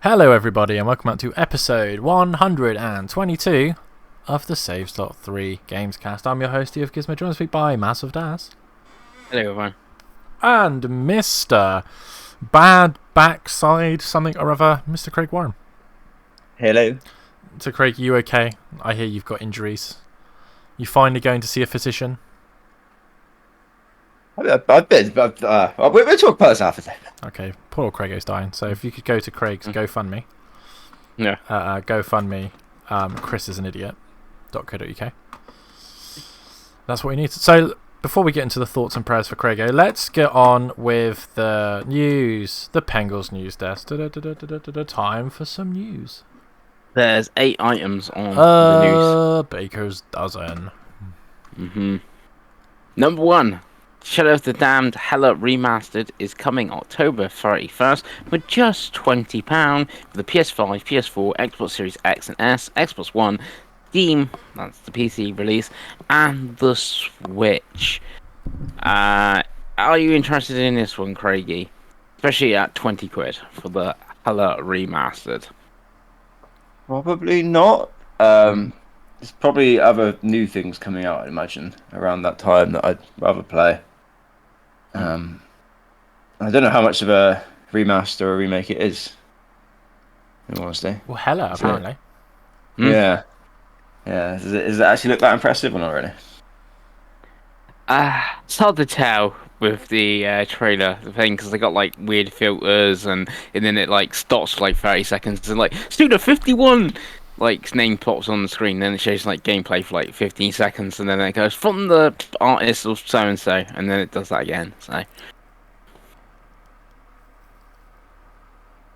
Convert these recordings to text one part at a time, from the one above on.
Hello everybody and welcome back to episode 122 of the Save Slot 3 Gamescast. I'm your host, of Gizmo, joined this week by Massive Daz. Hello everyone. And Mr. Bad Backside something or other, Mr. Craig Warren. Hello. So Craig, you okay? I hear you've got injuries. You finally going to see a physician? I've been, but we'll talk about this after. Okay, poor old Craig is dying. So if you could go to Craig's GoFundMe. Yeah. GoFundMe, Chris is an idiot.co.uk. That's what we need. So before we get into the thoughts and prayers for Craigo, let's get on with the news. The Pengels news desk. Time for some news. There's 8 items on the news. Baker's dozen. Number 1. Shadow of the Damned Hella Remastered is coming October 31st for just £20 for the PS5, PS4, Xbox Series X and S, Xbox One, Steam, that's the PC release, and the Switch. Are you interested in this one, Craigie? Especially at 20 quid for the Hella Remastered. Probably not. There's probably other new things coming out, I imagine, around that time that I'd rather play. I don't know how much of a remaster or remake it is, in all honesty. Well, Hella, apparently. Yeah. Does it actually look that impressive or not really? It's hard to tell with the trailer thing because they got like weird filters and then it like stops for like 30 seconds and like Student 51 like name pops on the screen, then it shows like gameplay for like 15 seconds and then it goes from the artist of so and so and then it does that again. So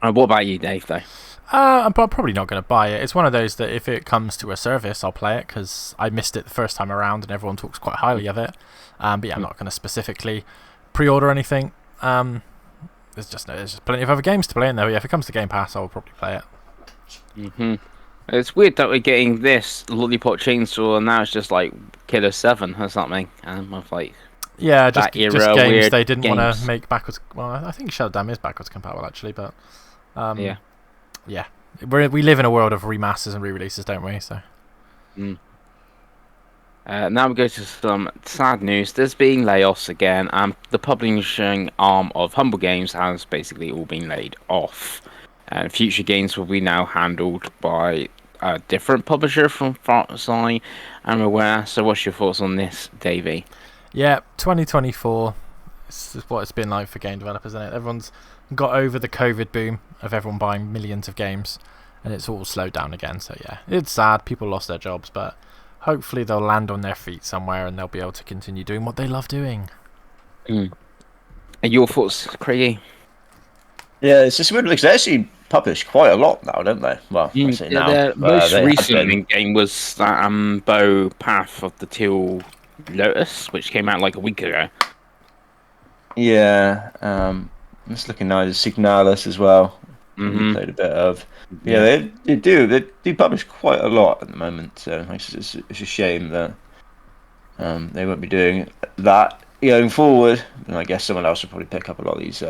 what about you, Dave, though? I'm probably not going to buy it. It's one of those that if it comes to a service, I'll play it because I missed it the first time around and everyone talks quite highly of it. But yeah, I'm not going to specifically pre-order anything. There's just plenty of other games to play in there. Yeah, if it comes to Game Pass, I'll probably play it. It's weird that we're getting this Lollipop Chainsaw and now it's just like Killer 7 or something. With like just games they didn't want to make backwards. Well, I think Shadow Dam is backwards compatible actually, but yeah, we live in a world of remasters and re-releases, don't we? So. Now we go to some sad news. There's been layoffs again. The publishing arm of Humble Games has basically all been laid off. Future games will be now handled by a different publisher from Farside, I'm aware. So what's your thoughts on this, Davey? Yeah, 2024 is what it's been like for game developers, isn't it? Everyone's got over the COVID boom of everyone buying millions of games, and it's all slowed down again. So yeah, it's sad. People lost their jobs, but hopefully they'll land on their feet somewhere and they'll be able to continue doing what they love doing. And your thoughts, Craigie? Yeah, it's just weird because they actually publish quite a lot now, don't they? Well, I say now. The most recent game was that Bow Path of the Teal Lotus, which came out like a week ago. Yeah, I'm just looking now. There's Signalis as well. Played a bit of. Yeah, they do publish quite a lot at the moment. So it's a shame that they won't be doing that going forward. And I guess someone else will probably pick up a lot of these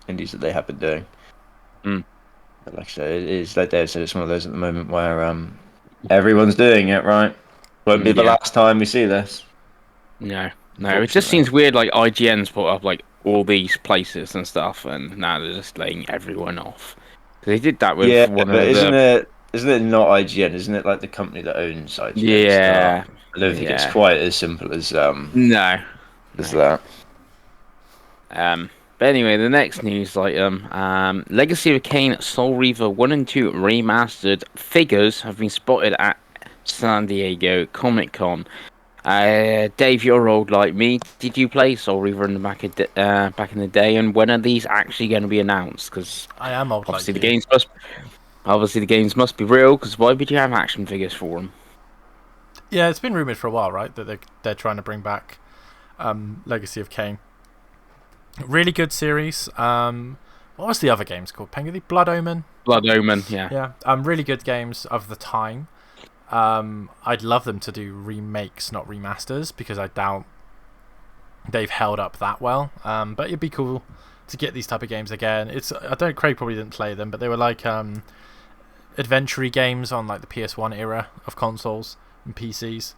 indies that they have been doing. But like I said, it is like Dave said, it's one of those at the moment where everyone's doing it, right? Won't be the last time we see this. No, it just seems weird. Like IGN's put up like all these places and stuff, and now they're just laying everyone off. They did that with one of isn't it not IGN? Isn't it like the company that owns IGN? Yeah, I don't think it's quite as simple as that. But anyway, the next news item, Legacy of Kain Soul Reaver 1 and 2 remastered figures have been spotted at San Diego Comic-Con. Dave, you're old like me. Did you play Soul Reaver in the back in the day? And when are these actually going to be announced? Because I am old. Obviously, the games must be real. Because why would you have action figures for them? Yeah, it's been rumored for a while, right? That they're trying to bring back Legacy of Kain. Really good series. What was the other games called? Pengi? Blood Omen. Blood Omen. Yeah. Yeah. Really good games of the time. I'd love them to do remakes, not remasters, because I doubt they've held up that well. But it'd be cool to get these type of games again. Craig probably didn't play them, but they were like adventure games on like the PS1 era of consoles and PCs.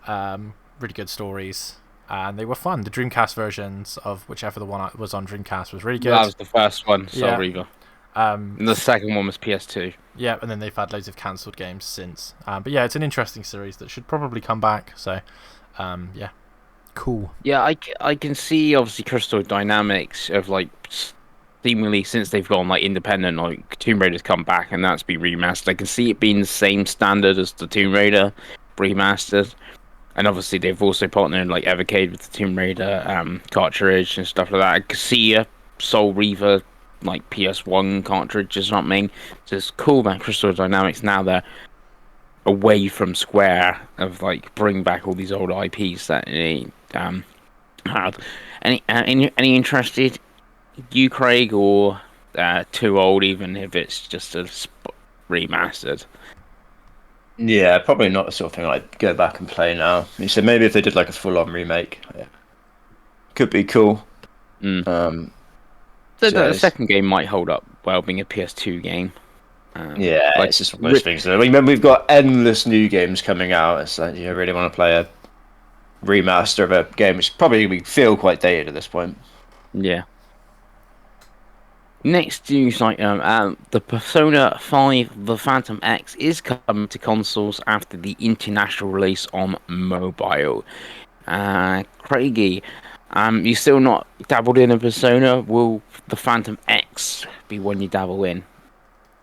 Really good stories, and they were fun. The Dreamcast versions of whichever the one was on Dreamcast was really good. That was the first one, Soul Yeah. Reaver. And the second one was PS2. Yeah, and then they've had loads of cancelled games since. But yeah, it's an interesting series that should probably come back. So, yeah, cool. Yeah, I can see obviously Crystal Dynamics of like seemingly since they've gone like independent, like Tomb Raider's come back and that's been remastered. I can see it being the same standard as the Tomb Raider remastered. And obviously they've also partnered like Evercade with the Tomb Raider cartridge and stuff like that. I can see a Soul Reaver like PS1 cartridge or something. So it's cool about Crystal Dynamics now they're away from Square of like bring back all these old IPs that they had. Any interested, you Craig, or too old even if it's just a remastered? Yeah, probably not the sort of thing I'd go back and play now. You said maybe if they did like a full-on remake, could be cool. The second game might hold up well, being a PS2 game. It's just one of those things. I mean, when we've got endless new games coming out, it's like you really want to play a remaster of a game which probably we feel quite dated at this point. Yeah. Next news item, the Persona 5 The Phantom X is coming to consoles after the international release on mobile. Craigie, you still not dabbled in a Persona? Will the Phantom X be one you dabble in?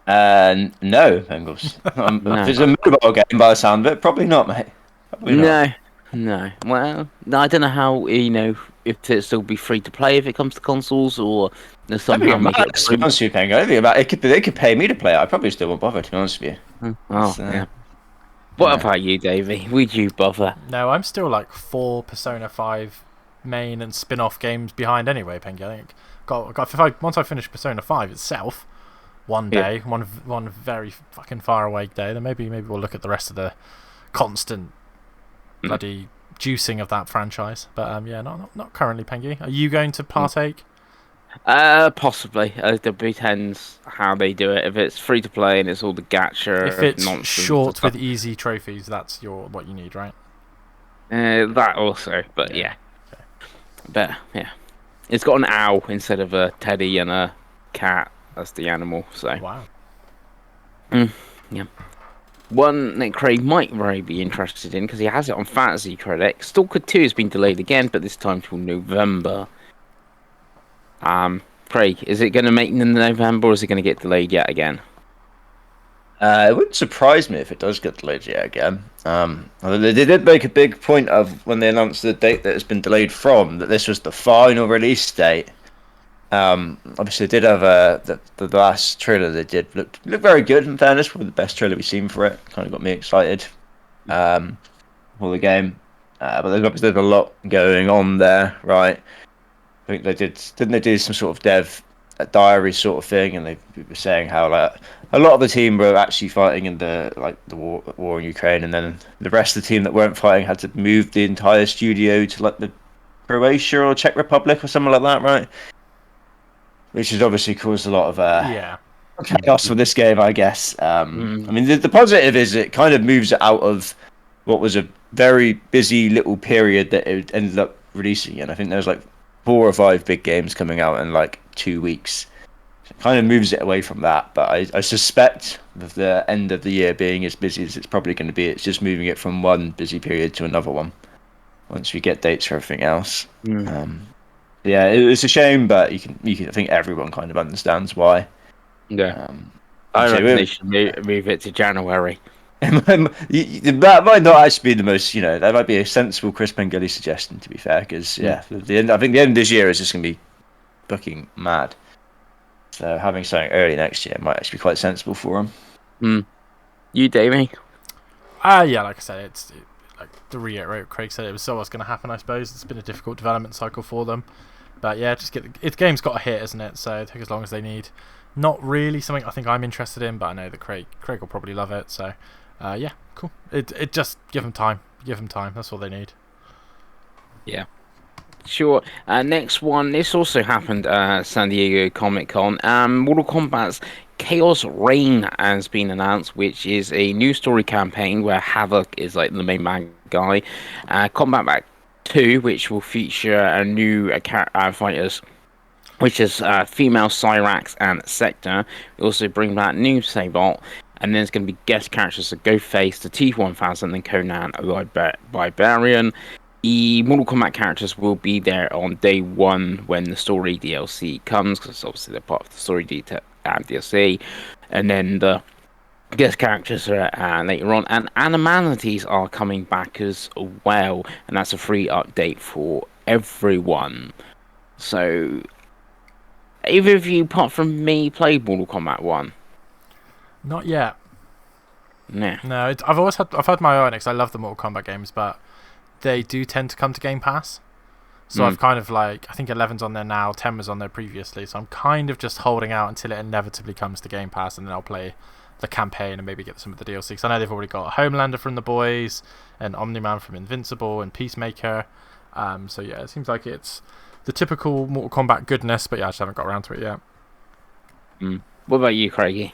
No, Bengals. No. If it's a mobile game by the sound of it, probably not, mate. Probably not. No. Well, I don't know how, if it'll still be free to play if it comes to consoles, or somehow make it to be honest with you, Pengi, I think about it, they could pay me to play it. I probably still won't bother, to be honest with you. Yeah. What about you, Davey? Would you bother? No, I'm still like 4 Persona 5 main and spin-off games behind anyway, Pengi. I think once I finish Persona 5 itself, one day, one very fucking far away day, then maybe we'll look at the rest of the constant bloody juicing of that franchise. But not currently, Pengi. Are you going to partake? Possibly. It depends how they do it. If it's free to play and it's all the gacha, If it's nonsense short with easy trophies, that's what you need, right? That also, but yeah. Okay. But yeah, it's got an owl instead of a teddy and a cat as the animal. So wow. Yeah. One that Craig might very be interested in because he has it on Fantasy Credit. Stalker 2 has been delayed again, but this time till November. Craig, is it going to make it in November, or is it going to get delayed yet again? It wouldn't surprise me if it does get delayed yet again. They did make a big point of when they announced the date that it's been delayed from, that this was the final release date. Obviously, they did have the last trailer they did looked very good. In fairness, probably the best trailer we've seen for it. Kind of got me excited for the game. But there's a lot going on there, right? I think didn't they do some sort of dev diary sort of thing, and they were saying how like a lot of the team were actually fighting in the war in Ukraine, and then the rest of the team that weren't fighting had to move the entire studio to like the Croatia or Czech Republic or something like that, right? Which has obviously caused a lot of chaos for this game, I guess. I mean, the positive is it kind of moves it out of what was a very busy little period that it ended up releasing in. I think there's like 4 or 5 big games coming out in like 2 weeks. It kind of moves it away from that, but I suspect with the end of the year being as busy as it's probably going to be, it's just moving it from one busy period to another one once we get dates for everything else. Yeah, it's a shame, but you can I think everyone kind of understands why. Yeah, I reckon they should move it to January. That might not actually be the most, that might be a sensible Chris Pengelly suggestion, to be fair, because I think the end of this year is just going to be fucking mad. So having something early next year might actually be quite sensible for him. You, Davey? Yeah, like I said, like to reiterate what Craig said, it was so what's going to happen, I suppose. It's been a difficult development cycle for them. But yeah, just the game's got a hit, isn't it? So take as long as they need. Not really something I think I'm interested in, but I know that Craig will probably love it. So yeah, cool. It just give them time. Give them time. That's all they need. Yeah. Sure. Next one. This also happened at San Diego Comic Con. Mortal Kombat's Chaos Reign has been announced, which is a new story campaign where Havoc is like the main bad guy. Combat Pack 2, which will feature a new fighters, which is female Cyrax and Sector. We also bring back new Sabot. And then there's going to be guest characters of Ghostface, the T-1000, and Conan the Barbarian. The Mortal Kombat characters will be there on day one when the story DLC comes, because obviously they're part of the story DLC. And then the guest characters are later on. And Animalities are coming back as well. And that's a free update for everyone. So, either of you, apart from me, played Mortal Kombat 1? Not yet. Nah. No, I've had my eye on it because I love the Mortal Kombat games, but they do tend to come to Game Pass. So I've kind of I think 11's on there now, 10 was on there previously, so I'm kind of just holding out until it inevitably comes to Game Pass, and then I'll play the campaign and maybe get some of the DLC. Because I know they've already got Homelander from The Boys, and Omni-Man from Invincible, and Peacemaker. So yeah, it seems like it's the typical Mortal Kombat goodness, but yeah, I just haven't got around to it yet. What about you, Craigie?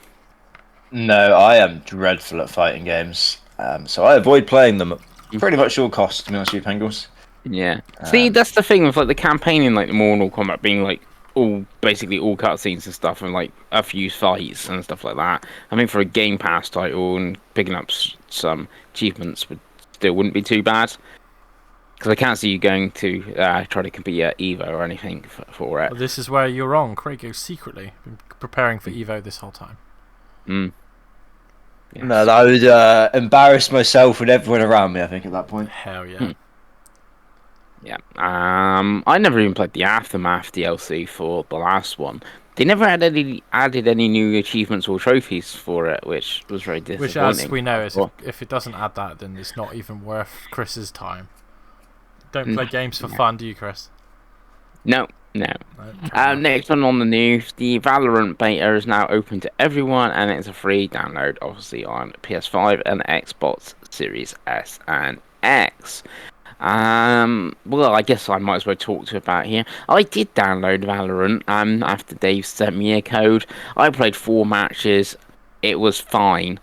No, I am dreadful at fighting games, so I avoid playing them at pretty much all costs, to be honest with you, Pengles. Yeah. See, that's the thing with the campaign in the Mortal Kombat being basically all cutscenes and stuff, and a few fights and stuff like that. I mean, for a Game Pass title and picking up some achievements wouldn't be too bad. Because I can't see you going to try to compete at EVO or anything for it. Well, this is where you're wrong. Craig's secretly been preparing for EVO this whole time. Yes. No, I would embarrass myself and everyone around me, I think, at that point. Hell yeah. Yeah. I never even played the Aftermath DLC for the last one. They never added any new achievements or trophies for it, which was very disappointing. Which, as we know, is if it doesn't add that, then it's not even worth Chris's time. Don't play games for fun, do you, Chris? No. Next one on the news, the Valorant beta is now open to everyone, and it's a free download, obviously, on PS5 and Xbox Series S and X. Well, I guess I might as well talk to you about here. I did download Valorant after Dave sent me a code. I played 4 matches. It was fine.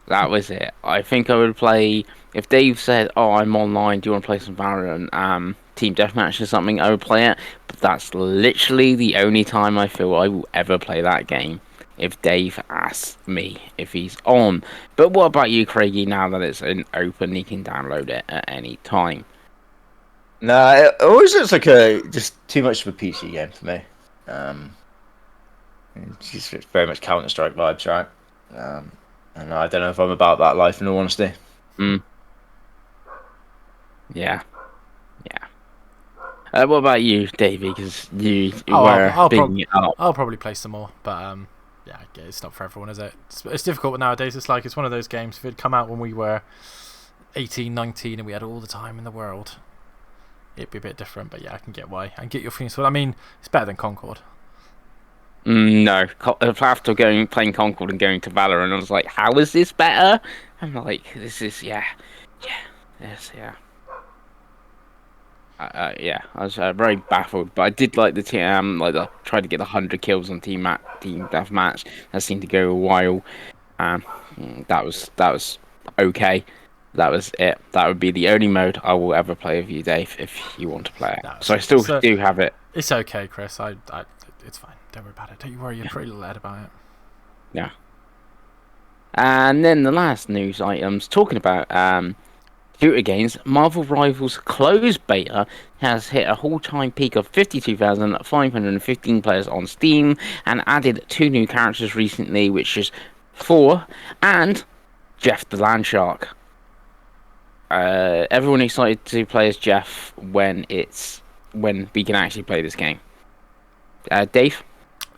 That was it. I think I would play... If Dave said, "Oh, I'm online, do you want to play some Valorant, Team Deathmatch or something?" I would play it. But that's literally the only time I feel I will ever play that game. If Dave asks me if he's on. But what about you, Craigie? Now that it's open, you can download it at any time. Nah, it always looks like just too much of a PC game for me. It's just very much Counter-Strike vibes, right? And I don't know if I'm about that life, in all honesty. Yeah. What about you, Davey? Because you were bigging it up. I'll probably play some more, but yeah, it's not for everyone, is it? It's difficult nowadays. It's one of those games. If it had come out when we were 18, 19, and we had all the time in the world, it'd be a bit different. But yeah, I can get why. I can get your feelings. I mean, it's better than Concord. No, after playing Concord and going to Valorant, I was like, how is this better? I'm like, this is yeah. I was very baffled, but I did like the team. Tried to get 100 kills on team deathmatch. That seemed to go a while. That was okay. That was it. That would be the only mode I will ever play with you, Dave, if you want to play it. So I still do have it. It's okay, Chris. It's fine. Don't worry about it. Don't you worry. You're pretty led about it. Yeah. And then the last news items, talking about shooter games, Marvel Rivals closed beta has hit a all-time peak of 52,515 players on Steam and added 2 new characters recently, which is Thor and Jeff the Landshark. Everyone excited to play as Jeff when we can actually play this game. Dave?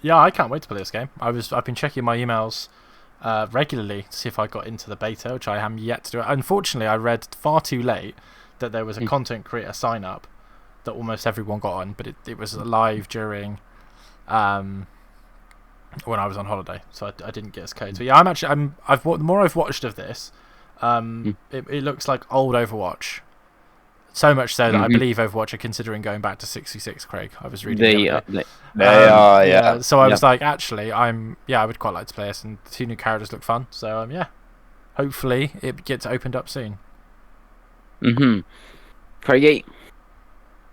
Yeah, I can't wait to play this game. I've been checking my emails regularly to see if I got into the beta, which I am yet to do. Unfortunately, I read far too late that there was a content creator sign up that almost everyone got on, but it was live during when I was on holiday, so I didn't get his code. So yeah, the more I've watched of this, it looks like old Overwatch. So much so that I believe Overwatch are considering going back to 66. Craig, I was reading They are, yeah. So I was like, actually, I would quite like to play this, and the 2 new characters look fun. So hopefully it gets opened up soon. Craigie?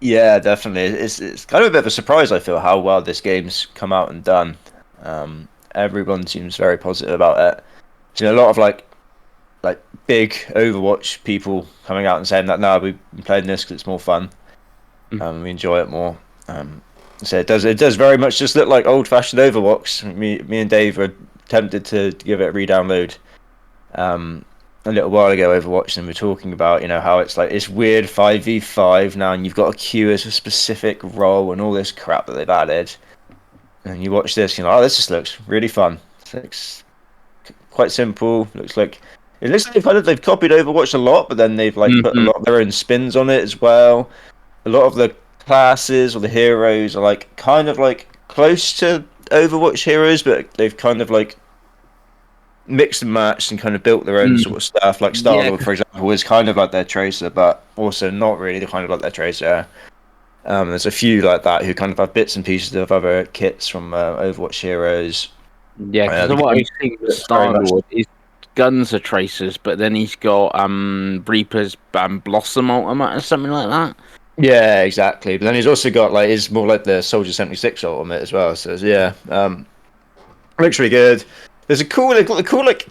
Yeah, definitely. It's kind of a bit of a surprise, I feel, how well this game's come out and done. Everyone seems very positive about it. So a lot of like big Overwatch people coming out and saying that no, we've been playing this because it's more fun. We enjoy it more. So it does very much just look like old-fashioned Overwatch. Me and Dave were tempted to give it a re-download a little while ago, Overwatch, and we're talking about how it's like it's weird 5v5 now, and you've got to queue as a specific role and all this crap that they've added. And you watch this, oh, this just looks really fun. It looks quite simple. It looks like they've copied Overwatch a lot, but then they've put a lot of their own spins on it as well. A lot of the classes or the heroes are kind of close to Overwatch heroes, but they've kind of mixed and matched and kind of built their own sort of stuff. Like Star-Lord, for example, is kind of like their Tracer, but also not really kind of like their Tracer. There's a few like that who kind of have bits and pieces of other kits from Overwatch heroes. Yeah, because what I've seen with Star-Lord is guns are Tracers, but then he's got Reaper's Blossom Ultimate or something like that. Yeah, exactly. But then he's also got it's more like the Soldier 76 Ultimate as well. So looks really good. There's a cool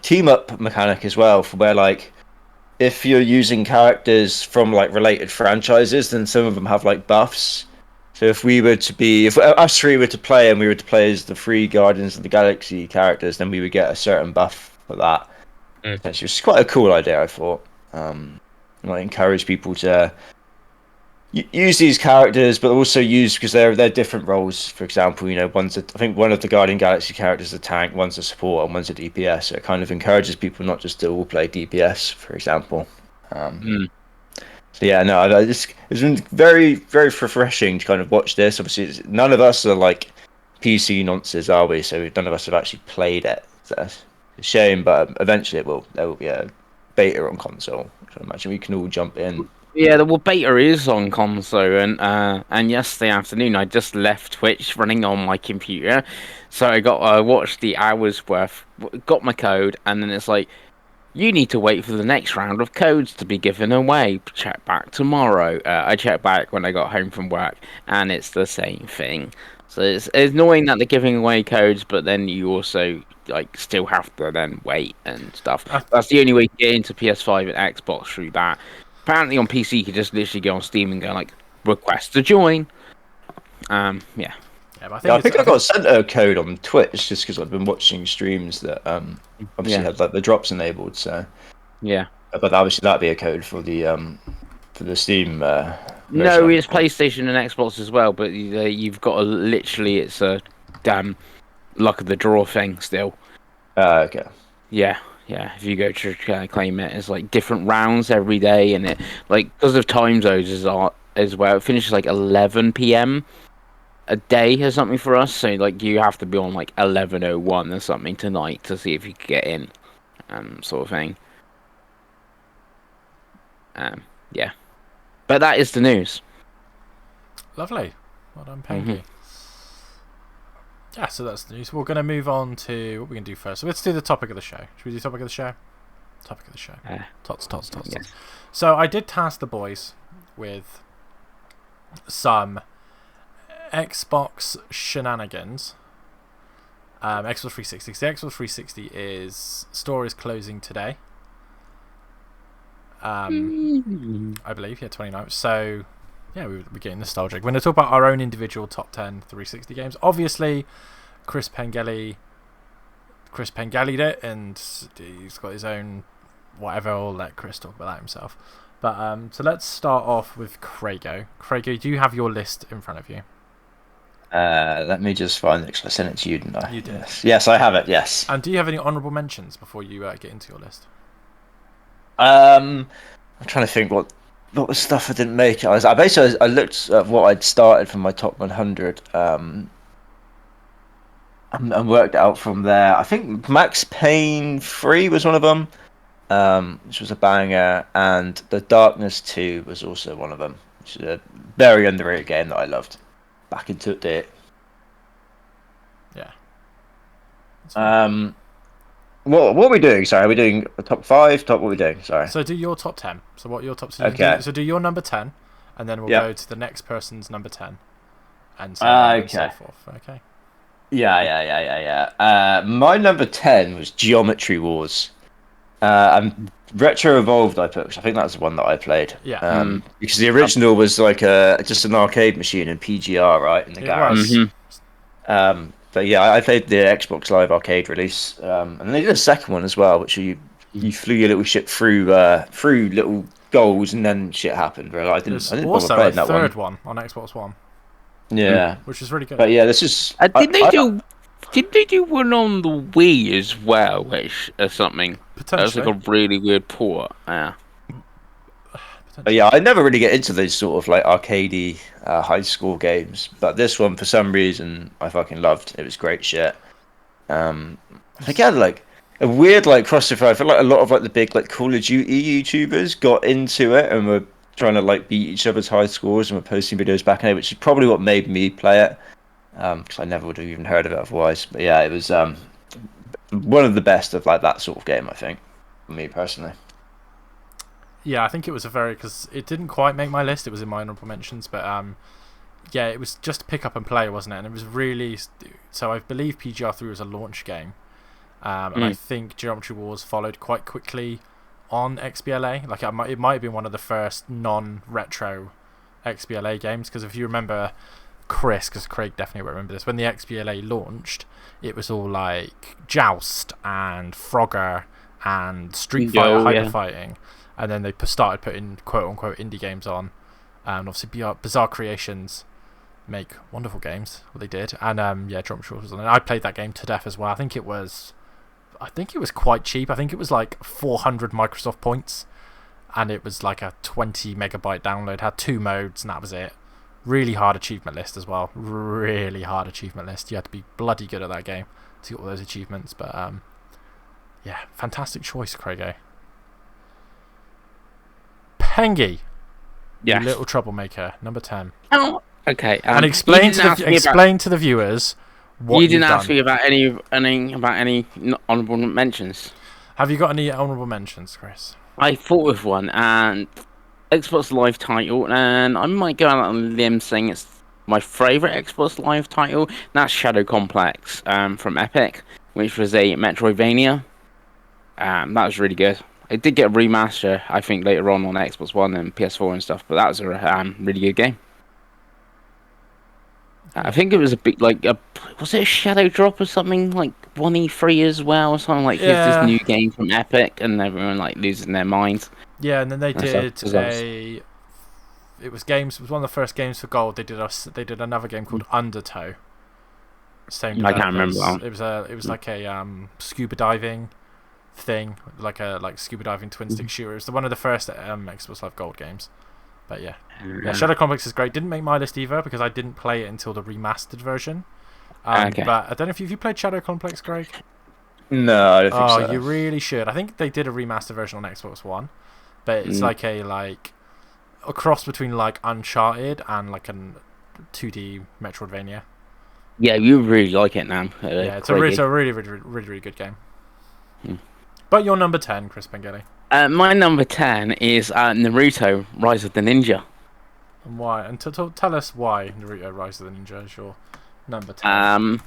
team up mechanic as well, for where if you're using characters from related franchises, then some of them have buffs. So if us 3 were to play and we were to play as the 3 Guardians of the Galaxy characters, then we would get a certain buff for that. It's just quite a cool idea, I thought. Encourage people to use these characters, but also because they're different roles. For example, I think one of the Guardian Galaxy characters is a tank, one's a support, and one's a DPS. So it kind of encourages people not just to all play DPS, for example. So yeah, no, it's been very, very refreshing to kind of watch this. Obviously, none of us are PC nonces, are we? So none of us have actually played it. So it's a shame, but eventually there will be a beta on console. So I imagine we can all jump in. Yeah, the beta is on console, and yesterday afternoon I just left Twitch running on my computer, so I watched the hours worth, got my code, and then it's like, you need to wait for the next round of codes to be given away. Check back tomorrow. I checked back when I got home from work, and it's the same thing. So it's annoying that they're giving away codes, but then you also still have to then wait and stuff. That's the only way to get into PS5 and Xbox through that. Apparently on PC you could just literally go on Steam and go request to join. Yeah, but I think I got sent a code on Twitch just because I've been watching streams that obviously had the drops enabled. So yeah, but obviously that'd be a code for the Steam. No, it's PlayStation and Xbox as well. But you've got it's a damn luck of the draw thing still. Okay. Yeah. Yeah, if you go to claim it, it's different rounds every day, and it because of time zones as well. It finishes 11 p.m. a day or something for us. So you have to be on 11:01 or something tonight to see if you can get in, sort of thing. Yeah, but that is the news. Lovely, well done, Pengi. Yeah, so that's the news. We're going to move on to what we're going to do first. So let's do the topic of the show. Should we do topic of the show? Topic of the show. Tots. Yes. So I did task the boys with some Xbox shenanigans. Xbox 360. The Xbox 360 store is closing today. I believe, 29th. So yeah, we're getting nostalgic. We're going to talk about our own individual top 10 360 games. Obviously, Chris Pengelly'd it, and he's got his own whatever. I'll let Chris talk about that himself. But so let's start off with Craigo. Craigo, do you have your list in front of you? Let me just find it, because I sent it to you, didn't I? You did. Yes, I have it, yes. And do you have any honourable mentions before you get into your list? I'm trying to think what stuff I didn't make. I looked at what I'd started from my top 100 and worked out from there. I think Max Payne 3 was one of them. which was a banger, and The Darkness 2 was also one of them, which is a very underrated game that I loved. Back into it. Yeah. What are we doing? Sorry, are we doing a top 5? What are we doing? Sorry. So do your top 10. So what your top? Okay. So do your number 10, and then we'll Yep. go to the next person's number 10, and so on and so forth. Okay. Yeah. My number 10 was Geometry Wars. And Retro Evolved I put, 'cause I think that's the one that I played. Yeah. Because the original was like just an arcade machine in PGR, right, in the garage. But yeah, I played the Xbox Live Arcade release, and they did a second one as well, which you flew your little ship through little goals, and then shit happened. Right? I didn't bother also playing a that third one on Xbox One. Yeah, which is really good. But yeah, this is. Did they do one on the Wii as well, which or something? That was like a really weird port. Yeah. But yeah, I never really get into those sort of like arcadey high school games, but this one for some reason I fucking loved. It was great shit. I think it had like a weird like crossover. I feel like a lot of like the big like Call of Duty YouTubers got into it and were trying to like beat each other's high scores and were posting videos back in it, which is probably what made me play it. Because I never would have even heard of it otherwise. But yeah, it was one of the best of like that sort of game, I think, for me personally. Yeah, I think it was because it didn't quite make my list. It was in my honorable mentions, but yeah, it was just pick up and play, wasn't it? And it was really so. I believe PGR3 was a launch game, and I think Geometry Wars followed quite quickly on XBLA. Like it might have been one of the first non-retro XBLA games, because if you remember, Chris, because Craig definitely will remember this, when the XBLA launched, it was all like Joust and Frogger and Street Fighter Hyper Fighting. And then they started putting quote-unquote indie games on. And obviously Bizarre Creations make wonderful games. What they did. And yeah, Geometry Wars was on it. I played that game to death as well. I think it was quite cheap. I think it was like 400 Microsoft points. And it was like a 20 megabyte download. Had 2 modes and that was it. Really hard achievement list as well. Really hard achievement list. You had to be bloody good at that game to get all those achievements. But yeah, fantastic choice, Craig. Pengi, you little troublemaker, number 10. Oh, okay. And explain to the viewers what you didn't ask me about any honourable mentions. Have you got any honourable mentions, Chris? I thought of one, and Xbox Live title, and I might go out on a limb saying it's my favourite Xbox Live title. And that's Shadow Complex from Epic, which was a Metroidvania. That was really good. It did get a remaster, I think, later on Xbox One and PS4 and stuff, but that was a really good game. I think it was a bit like was it a Shadow Drop or something, like 1E3 as well, or something like here's this new game from Epic, and everyone like losing their minds. Yeah, and then they did it was one of the first games for Gold. They did another game called Undertow. Same. I can't remember. It was like a scuba diving thing, like scuba diving twin stick shooter. It's one of the first Xbox Live Gold games. But yeah, Shadow Complex is great. Didn't make my list either because I didn't play it until the remastered version. But I don't know if you played Shadow Complex, Greg. No, I don't think so. Oh, you really should. I think they did a remastered version on Xbox One, but it's like a cross between like Uncharted and like a 2D Metroidvania. Yeah, you really like it now. Yeah, it's a really good game. But your number 10, Chris Pengelly. My number 10 is Naruto: Rise of the Ninja. And why? And tell us why Naruto: Rise of the Ninja is your number 10.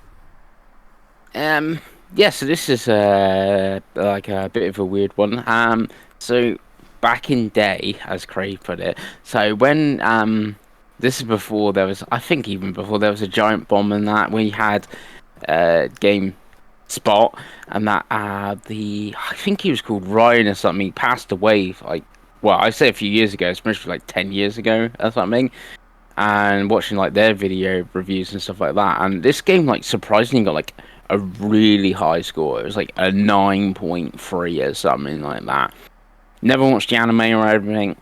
Yeah, so this is like a bit of a weird one. So back in day, as Craig put it. So when this is before there was, I think even before there was a giant bomb and that we had game Spot, and that I think he was called Ryan or something. He passed away I say a few years ago, especially like 10 years ago or something. And watching like their video reviews and stuff like that, and this game like surprisingly got like a really high score. It was like a 9.3 or something like that. Never watched the anime or everything.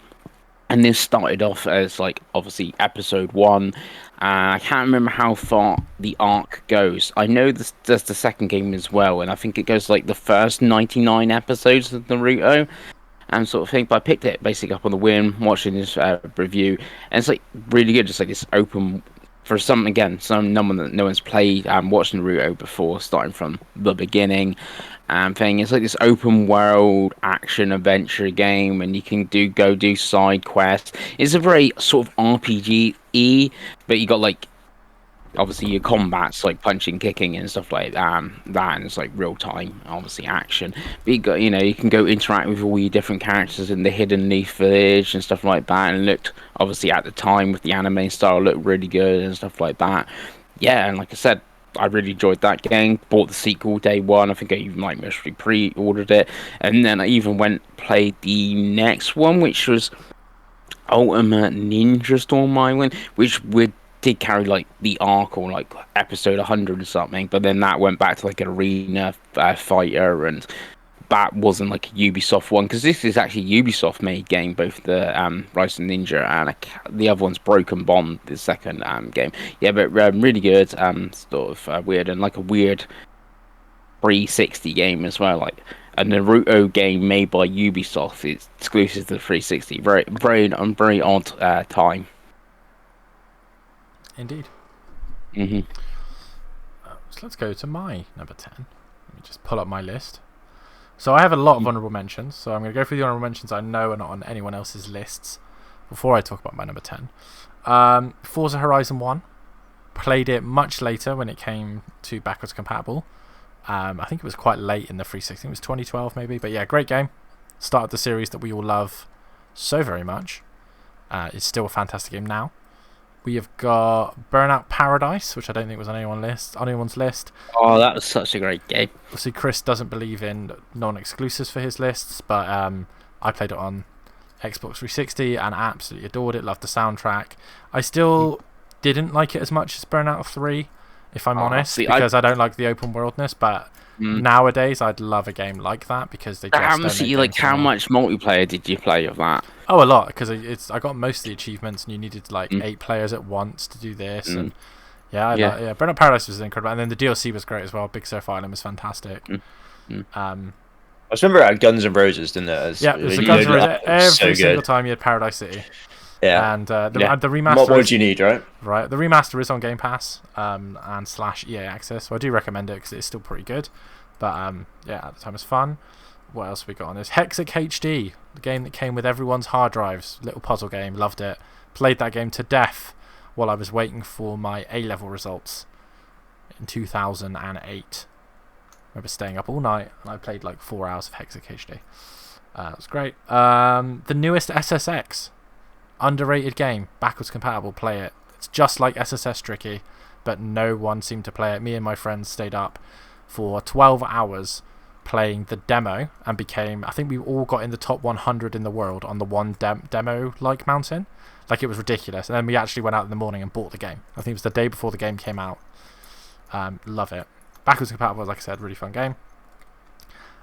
And this started off as like obviously episode 1. I can't remember how far the arc goes. I know there's the second game as well, and I think it goes like the first 99 episodes of Naruto and sort of thing. But I picked it basically up on the whim, watching this review, and it's like really good. It's like this open for no one that no one's played watched Naruto before, starting from the beginning. Thing. It's like this open world action adventure game, and you can go do side quests. It's a very sort of RPG-y, but you got like obviously your combat's like punching, kicking, and stuff like that, and it's like real time, obviously action. But you can go interact with all your different characters in the hidden leaf village and stuff like that. And it looked obviously at the time with the anime style looked really good and stuff like that. Yeah, and like I said, I really enjoyed that game. Bought the sequel day one. I think I even like mostly pre-ordered it, and then I even went played the next one, which was Ultimate Ninja Storm Island, which did carry like the arc or like episode 100 or something, but then that went back to like an arena fighter, and that wasn't like a Ubisoft one, because this is actually Ubisoft made game, both the Rise of Ninja and the other one's Broken Bond, the second game. Yeah, but really good, sort of weird, and like a weird 360 game as well, like a Naruto game made by Ubisoft. It's exclusive to the 360. Very odd time. Indeed. Hmm. So let's go to my number 10. Let me just pull up my list. So I have a lot of honourable mentions, so I'm going to go through the honourable mentions I know are not on anyone else's lists before I talk about my number 10. Forza Horizon 1. Played it much later when it came to backwards compatible. I think it was quite late in the 360. It was 2012 maybe, but yeah, great game. Started the series that we all love so very much. It's still a fantastic game now. We have got Burnout Paradise, which I don't think was on anyone's list. Oh, that was such a great game. Obviously, Chris doesn't believe in non-exclusives for his lists, but I played it on Xbox 360 and absolutely adored it. Loved the soundtrack. I still didn't like it as much as Burnout 3, if I'm honest, because I don't like the open worldness. But nowadays, I'd love a game like that because they just don't make how much multiplayer did you play of that? Oh, a lot, because I got most of the achievements, and you needed like 8 players at once to do this, and Burnout Paradise was incredible, and then the DLC was great as well. Big Surf Island was fantastic. I just remember at Guns N' Roses, didn't it? It was Guns N' Roses. Every single time you had Paradise City. Yeah. And the remaster. What more do you need, right? Right. The remaster is on Game Pass and /EA Access, so I do recommend it because it's still pretty good. But at the time it was fun. What else have we got on this? Hexic HD, the game that came with everyone's hard drives. Little puzzle game. Loved it. Played that game to death while I was waiting for my A-level results in 2008. I remember staying up all night, and I played like 4 hours of Hexic HD. It was great. The newest SSX, underrated game, backwards compatible. Play it. It's just like SSS Tricky, but no one seemed to play it. Me and my friends stayed up for 12 hours playing the demo and became, I think we all got in the top 100 in the world on the one demo-like mountain. Like, it was ridiculous. And then we actually went out in the morning and bought the game. I think it was the day before the game came out. Love it. Backwards compatible, like I said, really fun game.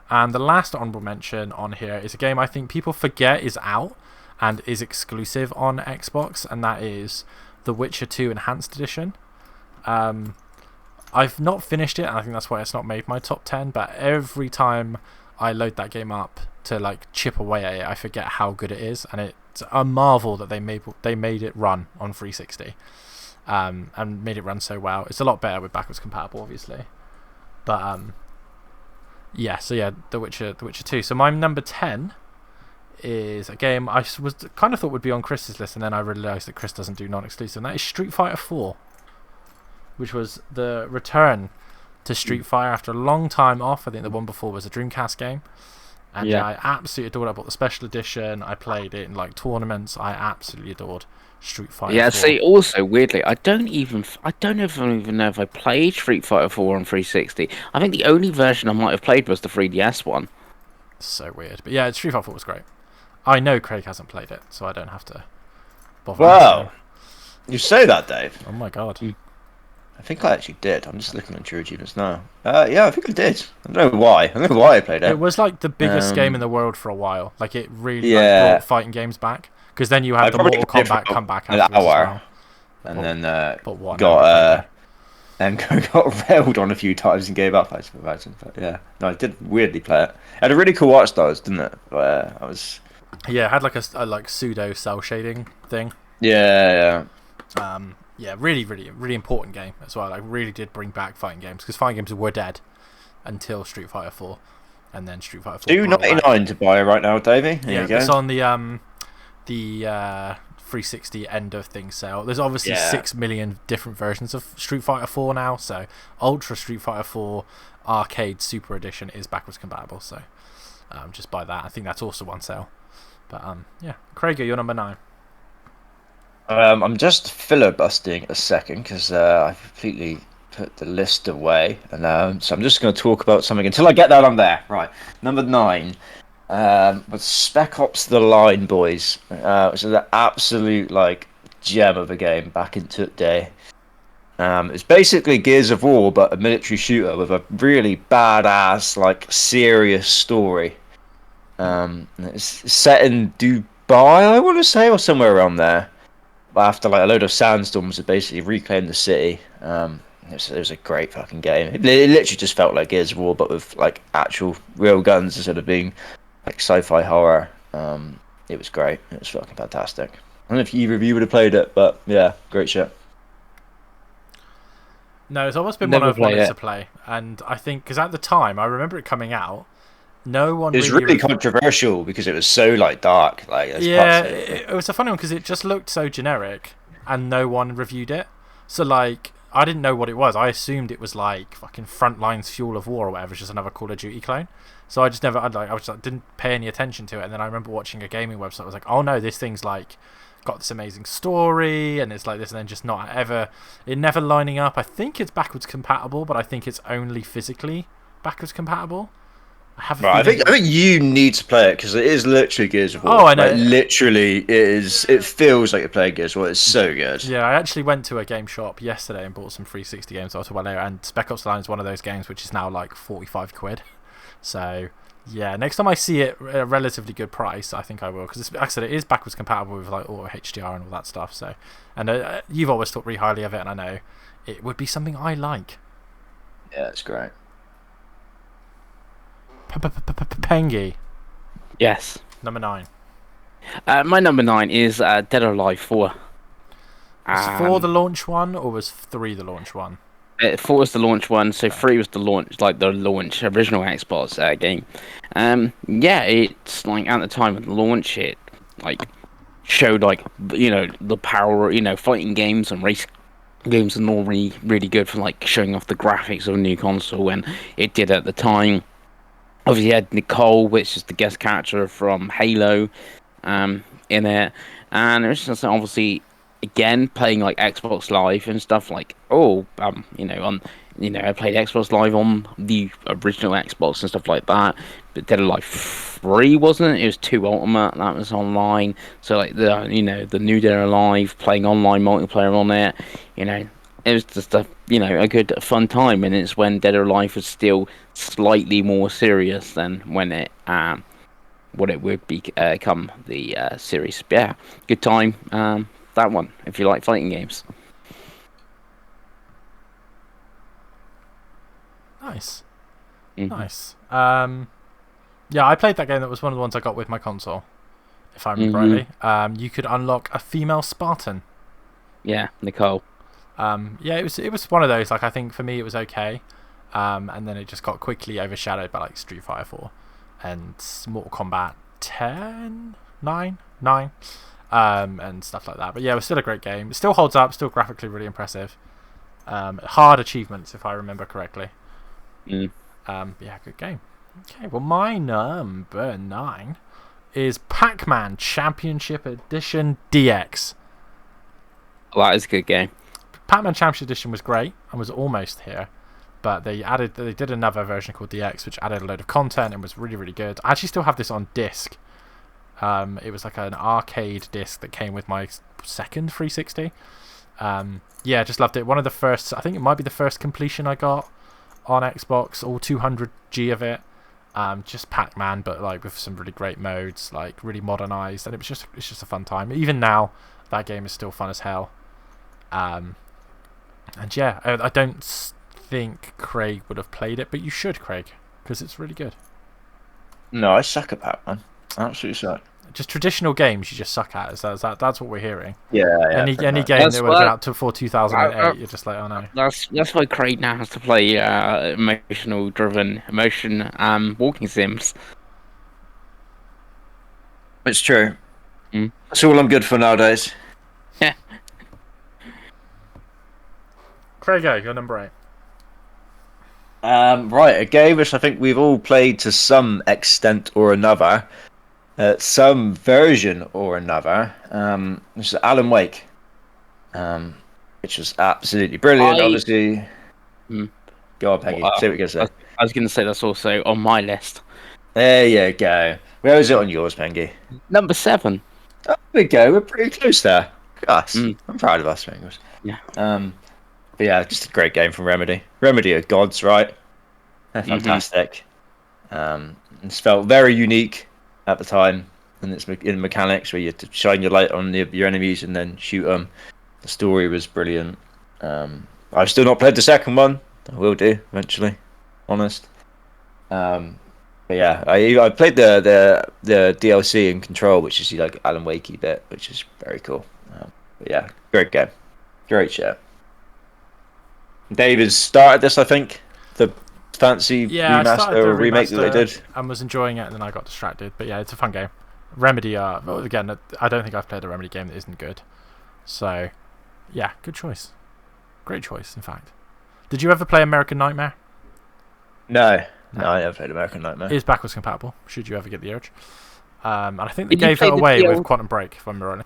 And the last honorable mention on here is a game I think people forget is out and is exclusive on Xbox, and that is The Witcher 2 Enhanced Edition. I've not finished it, and I think that's why it's not made my top 10, but every time I load that game up to like chip away at it, I forget how good it is, and it's a marvel that they made it run on 360 and made it run so well. It's a lot better with backwards compatible, obviously. But The Witcher 2. So my number 10 is a game I was kind of thought would be on Chris's list, and then I realised that Chris doesn't do non-exclusive, and that is Street Fighter 4, which was the return to Street Fighter after a long time off. I think the one before was a Dreamcast game, and I absolutely adored it. I bought the special edition. I played it in like tournaments. I absolutely adored Street Fighter 4. See, also weirdly, I don't even know if I played Street Fighter 4 on 360. I think the only version I might have played was the 3DS one. So weird, but yeah, Street Fighter 4 was great. I know Craig hasn't played it, so I don't have to bother. Wow, you say that, Dave? Oh my god. I think I actually did. I'm just looking at your achievements now. Yeah, I think I did. I don't know why. I don't know why I played it. It was like the biggest game in the world for a while. Like, it really brought fighting games back. Because then you have the Mortal Kombat comeback an afterwards hour, as well. and then But what? got railed on a few times and gave up. I imagine, but yeah, no, I did weirdly play it. It had a really cool art style, didn't it? Where I was. Yeah, it had like a like pseudo cell shading thing. Yeah. Yeah, really important game as well. Like, really did bring back fighting games, because fighting games were dead until Street Fighter 4, and then Street Fighter 4. $2.99 to buy right now, Davey. There you go. It's on the 360 end of things sale. There's obviously 6 million different versions of Street Fighter 4 now, so Ultra Street Fighter 4 Arcade Super Edition is backwards compatible. So just buy that. I think that's also on sale. But yeah, Craigie, you're number 9. I'm just filibustering a second because I completely put the list away, and so I'm just going to talk about something until I get that on there. Right, number 9 was Spec Ops: The Line, boys, which is an absolute like gem of a game back in the day. It's basically Gears of War, but a military shooter with a really badass, like, serious story. It's set in Dubai, I want to say, or somewhere around there. After like a load of sandstorms that basically reclaimed the city. It was a great fucking game. It literally just felt like Gears of War, but with like actual real guns instead of being like sci-fi horror. It was great. It was fucking fantastic. I don't know if either of you would have played it, but yeah, great shit. No, it's always been one I've wanted to play, and I think because at the time I remember it coming out. No one. It was really controversial because it was so like dark. Like it was a funny one because it just looked so generic, and no one reviewed it. So like, I didn't know what it was. I assumed it was like fucking Frontline's Fuel of War or whatever, just another Call of Duty clone. So I just never, didn't pay any attention to it. And then I remember watching a gaming website. I was like, oh no, this thing's like got this amazing story, and it's like this, and then just not ever, it never lining up. I think it's backwards compatible, but I think it's only physically backwards compatible. I think you need to play it because it is literally Gears of War. Oh, I know. Like, literally, it is. It feels like you're playing Gears of War. It's so good. Yeah, I actually went to a game shop yesterday and bought some 360 games. I'll talk about later. And Spec Ops: The Line is one of those games which is now like 45 quid. So yeah, next time I see it at a relatively good price, I think I will, because like I said, it is backwards compatible with like auto HDR and all that stuff. So, and you've always talked really highly of it, and I know it would be something I like. Yeah, it's great. Pengi. Yes. Number 9. My number 9 is Dead or Alive 4. Was 4 the launch one, or was 3 the launch one? 4 was the launch one, so 3 was the launch original Xbox game. Yeah, it's like at the time of the launch, it like showed like the power, fighting games and race games are normally really good for like showing off the graphics of a new console, and it did at the time. Obviously, you had Nicole, which is the guest character from Halo, in it, and it was just obviously again playing like Xbox Live and stuff. Like, I played Xbox Live on the original Xbox and stuff like that. But Dead or Alive 3 wasn't it? It was 2 Ultimate that was online. So like the new Dead or Alive, playing online multiplayer on it, it was just a good fun time, and it's when Dead or Alive was still slightly more serious than when it what it would become the series. But yeah, good time. That one, if you like fighting games. Nice. Mm-hmm. Nice. Yeah, I played that game. That was one of the ones I got with my console, if I remember rightly. You could unlock a female Spartan. Yeah, Nicole. Yeah, it was one of those. Like, I think for me it was okay, and then it just got quickly overshadowed by like Street Fighter 4 and Mortal Kombat 9, and stuff like that. But yeah, it was still a great game. It still holds up. Still graphically really impressive. Hard achievements, if I remember correctly. Yeah, good game. Okay, well, my number 9 is Pac-Man Championship Edition DX. Well, that is a good game. Pac-Man Championship Edition was great and was almost here, but they did another version called DX, which added a load of content and was really, really good. I actually still have this on disc. It was like an arcade disc that came with my second 360. Yeah, just loved it. One of the first, I think it might be the first completion I got on Xbox, all 200G of it. Just Pac-Man, but like with some really great modes, like really modernized, and it's just a fun time. Even now, that game is still fun as hell. And yeah, I don't think Craig would have played it, but you should, Craig, because it's really good. No, I suck at Pac-Man. Absolutely suck. Just traditional games you just suck at. That's what we're hearing. Yeah. Any pretty much. game that would have been out to before 2008, you're just like, oh no. That's why Craig now has to play emotion walking sims. It's true. Mm. That's all I'm good for nowadays. Yeah. Craig, you're number 8. Right, a game which I think we've all played to some extent or another, some version or another. This is Alan Wake, which was absolutely brilliant. Obviously, go on, Pengi. Say what you're gonna say. I was going to say that's also on my list. There you go. Where is it on yours, Pengi? Number 7. Oh, there we go. We're pretty close there. Gosh, I'm proud of us, Pengis. Yeah. But yeah, just a great game from Remedy. Remedy are gods, right? They're fantastic. It's felt very unique at the time, and it's in mechanics where you have to shine your light on your enemies and then shoot them. The story was brilliant. I've still not played the second one. I will do eventually. Honest. But yeah, I played the DLC in Control, which is like Alan Wakey bit, which is very cool. But yeah, great game, great show. David started this, I think, the fancy remaster or remake that they did, and was enjoying it, and then I got distracted. But yeah, it's a fun game. Remedy again, I don't think I've played a Remedy game that isn't good. So yeah, good choice, great choice. In fact, did you ever play American Nightmare? No, I never played American Nightmare. It is backwards compatible, should you ever get the urge. And I think they gave it away with Quantum Break, if I'm right.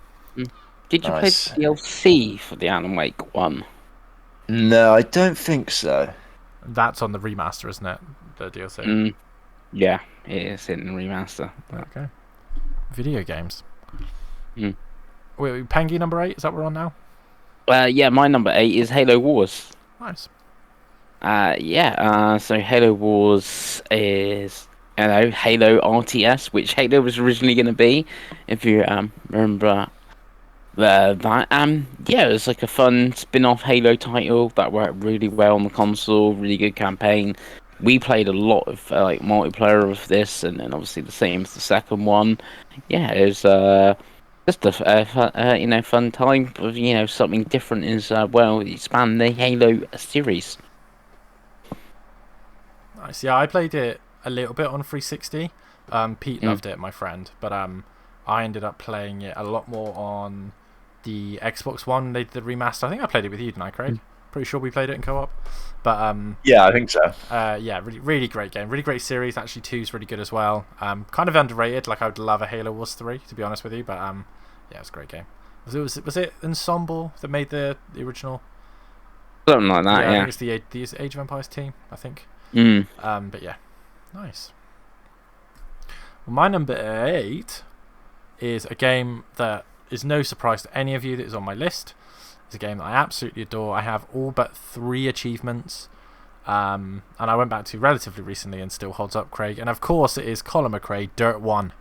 Did you play the DLC for the Alan Wake one? No, I don't think so. That's on the remaster, isn't it? The DLC. Yeah, it is in the remaster. Okay. Video games. Mm. Wait, Pengi number 8? Is that what we're on now? Yeah, my number 8 is Halo Wars. Nice. So Halo Wars is, Halo RTS, which Halo was originally going to be, if you remember that. It was like a fun spin-off Halo title that worked really well on the console, really good campaign. We played a lot of multiplayer of this, and then obviously the same as the second one. Yeah, it was just a fun time of something different as well. Expand the Halo series. Nice. Yeah, I played it a little bit on 360. Pete loved it, my friend, but I ended up playing it a lot more on the Xbox One. They did the remaster. I think I played it with you, didn't I, Craig? Pretty sure we played it in co-op. But yeah, I think so. Yeah, really, really great game. Really great series. Actually, 2's really good as well. Kind of underrated. Like, I would love a Halo Wars 3, to be honest with you. But yeah, it's a great game. Was it Ensemble that made the original? Something like that. Yeah. I think it's the Age of Empires team, I think. But yeah, nice. Well, my number 8 is a game that is no surprise to any of you that is on my list. It's a game that I absolutely adore. I have all but 3 achievements, and I went back to relatively recently and still holds up, Craig. And of course, it is Colin McRae, Dirt 1.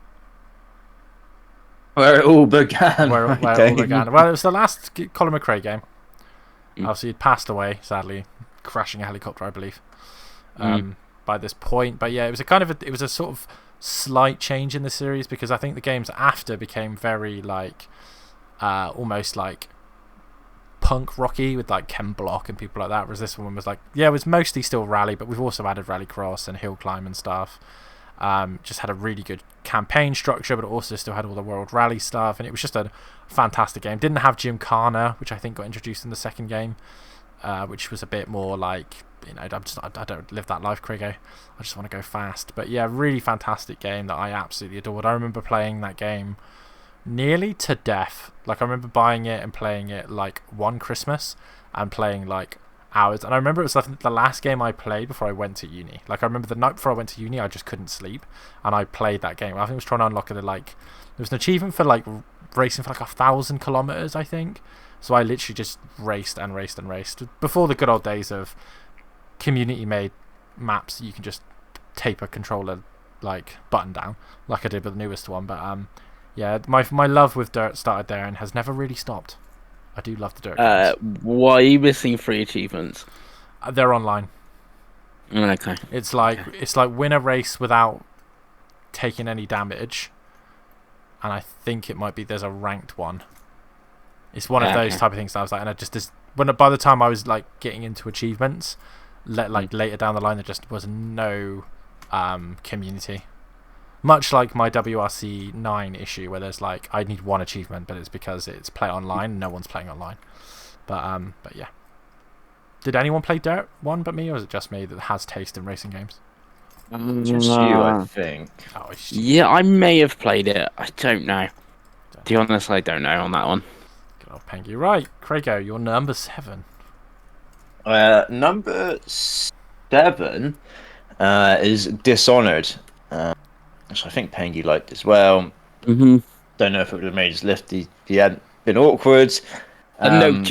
Where it all began. Where it all began. Well, it was the last Colin McRae game. Obviously, he'd passed away, sadly, crashing a helicopter, I believe. By this point, but yeah, it was a sort of slight change in the series, because I think the games after became very almost like punk rocky with like Ken Block and people like that, whereas this one was it was mostly still rally, but we've also added rallycross and hill climb and stuff. Just had a really good campaign structure, but it also still had all the world rally stuff, and it was just a fantastic game. Didn't have Gymkhana, which I think got introduced in the second game, which was a bit more like, I don't live that life, Craig. I just want to go fast. But yeah, really fantastic game that I absolutely adored. I remember playing that game nearly to death. Like, I remember buying it and playing it like one Christmas and playing like hours. And I remember it was like the last game I played before I went to uni. Like, I remember the night before I went to uni, I just couldn't sleep, and I played that game. I think I was trying to unlock it. There was an achievement for like racing for like 1,000 kilometers, I think. So I literally just raced and raced and raced before the good old days of community made maps. You can just tape a controller like button down like I did with the newest one. But yeah, my love with Dirt started there and has never really stopped. I do love the Dirt games. Why are you missing 3 achievements? They're online. Okay. It's like win a race without taking any damage, and I think it might be there's a ranked one. It's one of those type of things that I was like, and I just by the time I was like getting into achievements, later down the line, there just was no community. Much like my WRC 9 issue, where there's like I need 1 achievement, but it's because it's play online and no one's playing online. But yeah. Did anyone play Dirt 1 but me, or is it just me that has taste in racing games? Just you, I think. Oh, yeah, I may have played it. I don't know. To be honest, I don't know on that one. Good old Pengi. Right, Craigo, you're number 7. Number 7 is Dishonored. Which I think Pengi liked as well. Mm-hmm. Don't know if it would have made his list. He hadn't been awkward. No,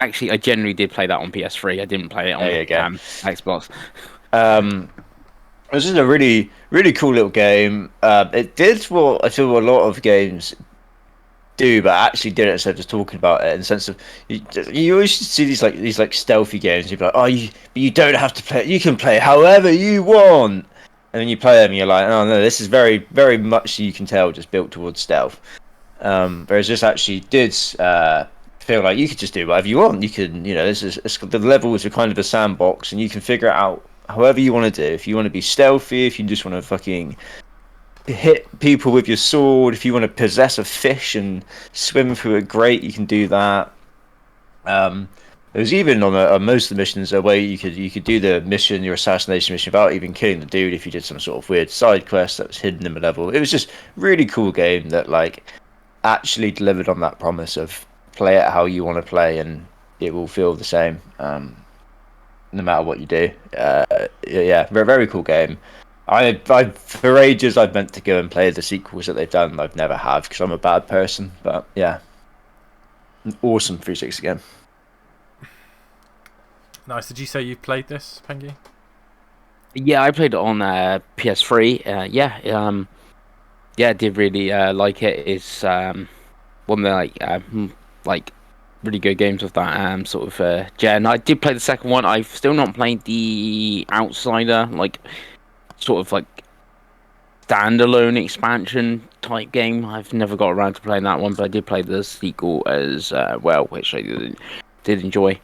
I genuinely did play that on PS3. I didn't play it on Xbox. It was just a really, really cool little game. It did what I feel a lot of games do, but actually did it instead of just talking about it. In the sense of you always see these stealthy games. You're like, but you don't have to play it. You can play however you want. And then you play them, and you're like, oh no, this is very, very much, you can tell, just built towards stealth. Whereas this actually did feel like you could just do whatever you want. You can, the levels are kind of a sandbox, and you can figure it out however you want to do. If you want to be stealthy, if you just want to fucking hit people with your sword, if you want to possess a fish and swim through a grate, you can do that. There was even on most of the missions a way you could do the mission, your assassination mission, without even killing the dude if you did some sort of weird side quest that was hidden in the level. It was just really cool game that like actually delivered on that promise of play it how you want to play and it will feel the same no matter what you do. Yeah, very, very cool game. I for ages I've meant to go and play the sequels that they've done, and I've never have because I'm a bad person. But yeah, an awesome 360 game. Nice. Did you say you played this, Pengi? Yeah, I played it on PS3. I did really like it. It's one of the like really good games of that sort of gen. I did play the second one. I've still not played the Outsider, like sort of like standalone expansion type game. I've never got around to playing that one, but I did play the sequel as well, which I did enjoy.